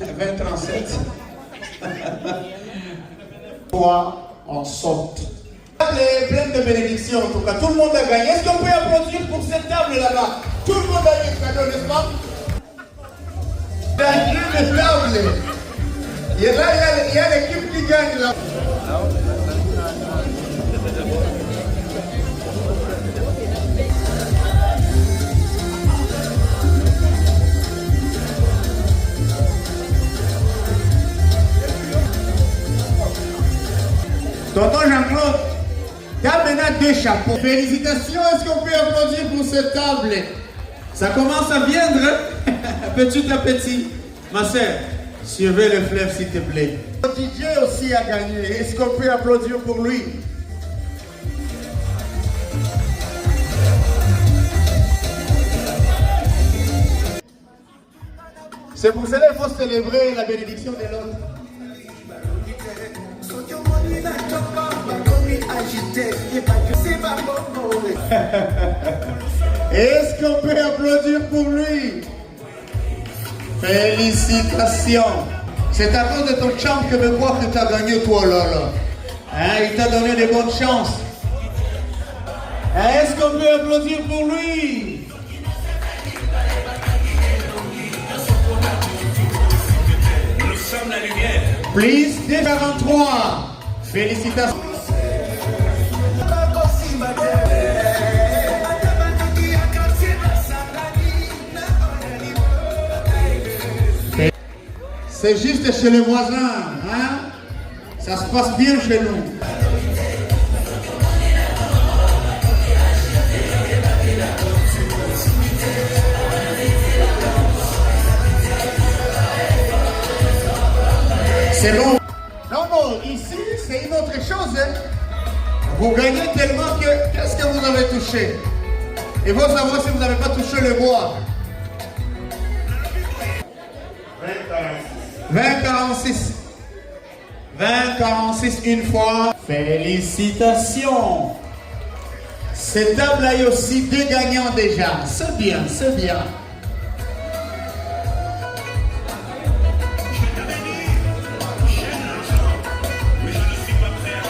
Speaker 10: 20-37. Toi, en sorte. Elle est pleine de bénédictions en tout cas. Tout le monde a gagné. Est-ce qu'on peut applaudir pour cette table là-bas? Tout le monde a eu un cadeau, n'est-ce pas? Gagné de table. Et là, il y a l'équipe qui gagne là. Tonton Jean-Claude, tu as maintenant 2 chapeaux. Félicitations, est-ce qu'on peut applaudir pour cette table? Ça commence à viendre, petit à petit. Ma soeur, suivez le fleuve s'il te plaît. Le DJ aussi a gagné, est-ce qu'on peut applaudir pour lui? C'est pour cela qu'il faut célébrer la bénédiction de l'autre. Est-ce qu'on peut applaudir pour lui? Félicitations. C'est à cause de ton champ que je vois que tu as gagné toi là. Hein, il t'a donné de bonnes chances. Est-ce qu'on peut applaudir pour lui?
Speaker 11: Nous sommes la lumière.
Speaker 10: Please, D43. Félicitations. C'est juste chez les voisins, hein? Ça se passe bien chez nous. C'est bon. Non, non, ici, c'est une autre chose. Hein? Vous gagnez tellement que... Qu'est-ce que vous avez touché? Il faut savoir si vous n'avez pas touché le bois. 20-46. 20-46 une fois. Félicitations. Cette table a eu aussi 2 gagnants déjà. C'est bien, c'est bien.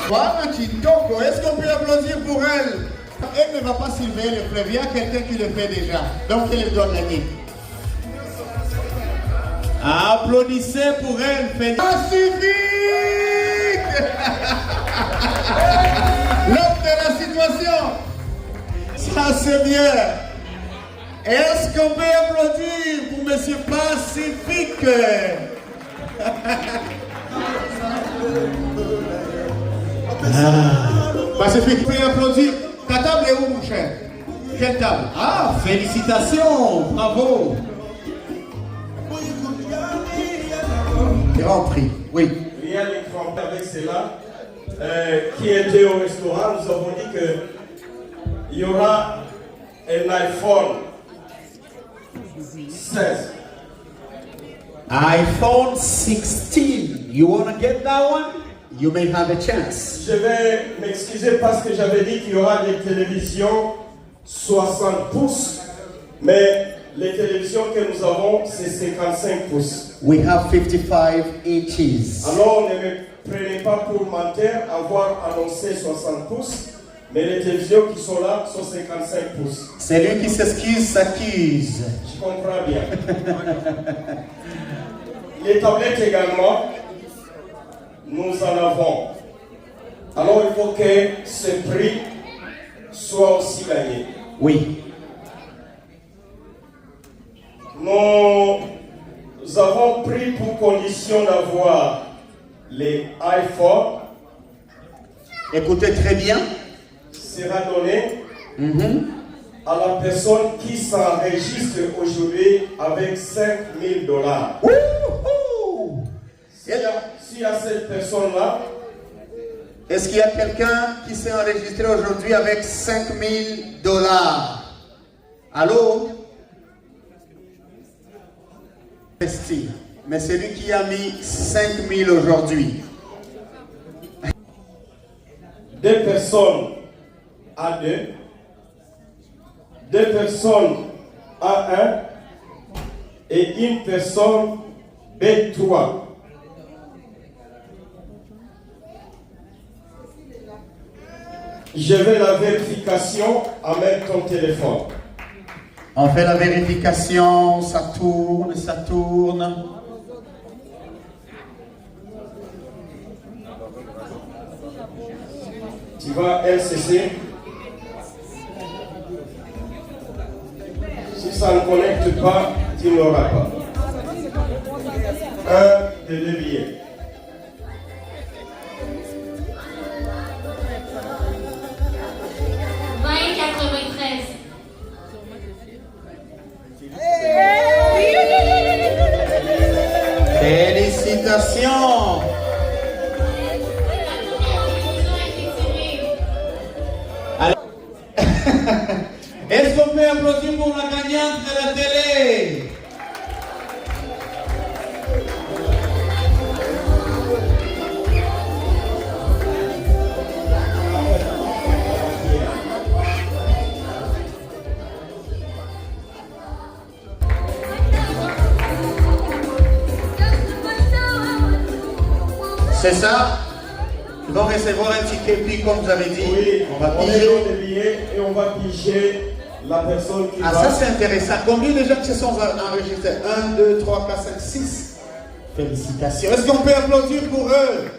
Speaker 10: Voilà, Kitoko, est-ce qu'on peut applaudir pour elle? Elle ne va pas surveiller le fleuve, il y a quelqu'un qui le fait déjà. Donc elle doit gagner. Applaudissez pour elle. Pacifique. L'homme de la situation. Ça c'est bien. Est-ce qu'on peut applaudir pour Monsieur Pacifique? Pacifique, tu peux applaudir. Ta table est où, mon cher? Quelle table? Ah, félicitations, bravo. Grand prix, oui.
Speaker 8: Rien n'est trompé avec cela. Qui était au restaurant, nous avons dit qu'il y aura un iPhone 16
Speaker 10: iPhone 16. You want to get that one? You may have a chance.
Speaker 8: Je vais m'excuser parce que j'avais dit qu'il y aura des télévisions 60 pouces, mais les télévisions que nous avons, c'est 55 pouces.
Speaker 10: We have 55 inches.
Speaker 8: Alors, ne me prenez pas pour menteur avoir annoncé 60 pouces, mais les télévisions qui sont là sont 55 pouces.
Speaker 10: Celui qui s'excuse s'accuse.
Speaker 8: Je comprends bien. Les tablettes également, nous en avons. Alors, il faut que ce prix soit aussi gagné.
Speaker 10: Oui.
Speaker 8: Nous avons pris pour condition d'avoir les iPhones.
Speaker 10: Écoutez très bien.
Speaker 8: Sera donné à la personne qui s'enregistre aujourd'hui avec $5 000. S'il y a cette personne-là,
Speaker 10: est-ce qu'il y a quelqu'un qui s'est enregistré aujourd'hui avec $5 000? Allô? Mais celui qui a mis 5 000 aujourd'hui.
Speaker 8: 2 personnes A2, 2 personnes A1 et une personne B3. Je vais la vérification avec ton téléphone.
Speaker 10: On fait la vérification, ça tourne, ça tourne.
Speaker 8: Tu vas LCC. Si ça ne connecte pas, tu n'auras pas. Un de 2 billets.
Speaker 10: Félicitations. Alors, est-ce qu'on peut applaudir pour la gagnante de la télé? C'est ça? Ils vont recevoir un ticket, puis comme vous avez dit,
Speaker 8: oui,
Speaker 10: on va
Speaker 8: on
Speaker 10: piger.
Speaker 8: des billets et on va piger la personne qui va...
Speaker 10: Ah, ça c'est intéressant. Combien de gens qui se sont enregistrés? 1, 2, 3, 4, 5, 6. Félicitations. Est-ce qu'on peut applaudir pour eux?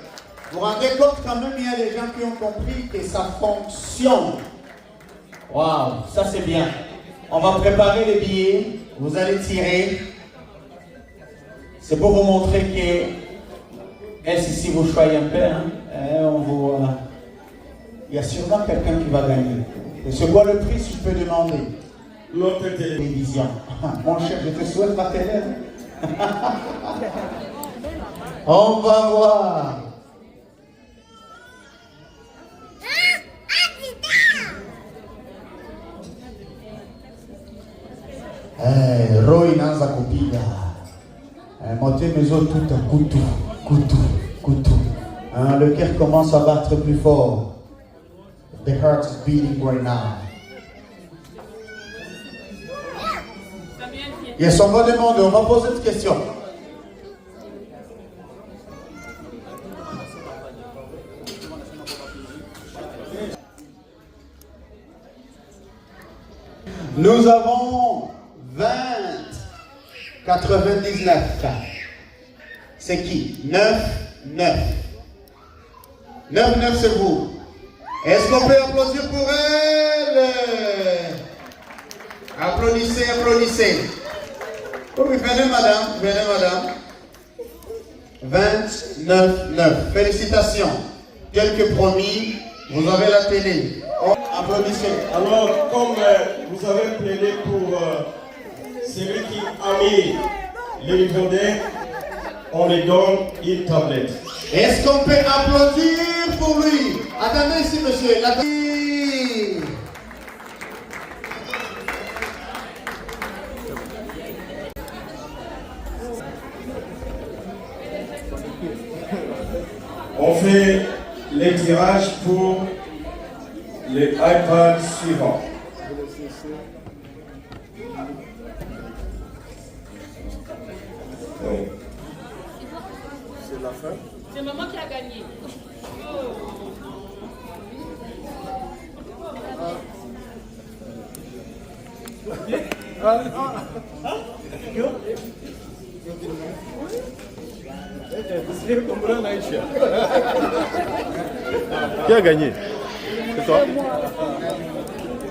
Speaker 10: Vous vous rendez compte quand même, il y a des gens qui ont compris que ça fonctionne. Waouh, ça c'est bien. On va préparer les billets. Vous allez tirer. C'est pour vous montrer que... si vous choyez un peu, hein, il y a sûrement quelqu'un qui va gagner. Et c'est quoi le prix, si je peux demander?
Speaker 8: L'autre télévision.
Speaker 10: Mon cher, je te souhaite ma télé. On va voir. Roy inaanza kupiga. Montez mes autres tout à couteau. Le cœur commence à battre plus fort. The heart is beating right now. Yes, on va demander, on va poser une question. Nous avons 20,99. C'est qui? 9,9. 9,9 c'est vous. Est-ce qu'on peut applaudir pour elle? Applaudissez. Oui, venez madame. 29,9. Félicitations. Tel que promis, vous avez la télé. Applaudissez.
Speaker 8: Alors, comme vous avez plaidé pour celui qui a mis les vendeurs, on lui donne une tablette.
Speaker 10: Est-ce qu'on peut applaudir pour lui? Attendez ici, monsieur.
Speaker 8: On fait les tirages pour les iPads suivants. Oui.
Speaker 2: C'est la fin.
Speaker 6: C'est maman qui a gagné.
Speaker 5: Qui a gagné? C'est toi?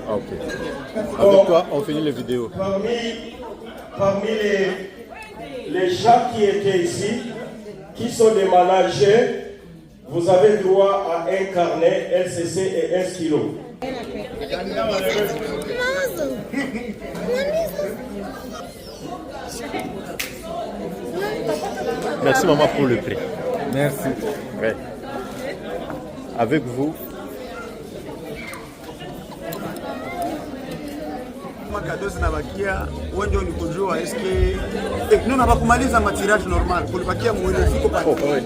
Speaker 5: Ah, ok. Avec toi, on finit les vidéos.
Speaker 8: Parmi les gens qui étaient ici, qui sont des managers, vous avez droit à un carnet LCC et 1 stylo.
Speaker 5: Merci maman pour le prix.
Speaker 11: Merci.
Speaker 5: Ouais. Avec vous.
Speaker 10: Cadeau zinabakia wengi ni kujua eske ndio na bakumaliza matirage normal kulibakia mwele fiko pale.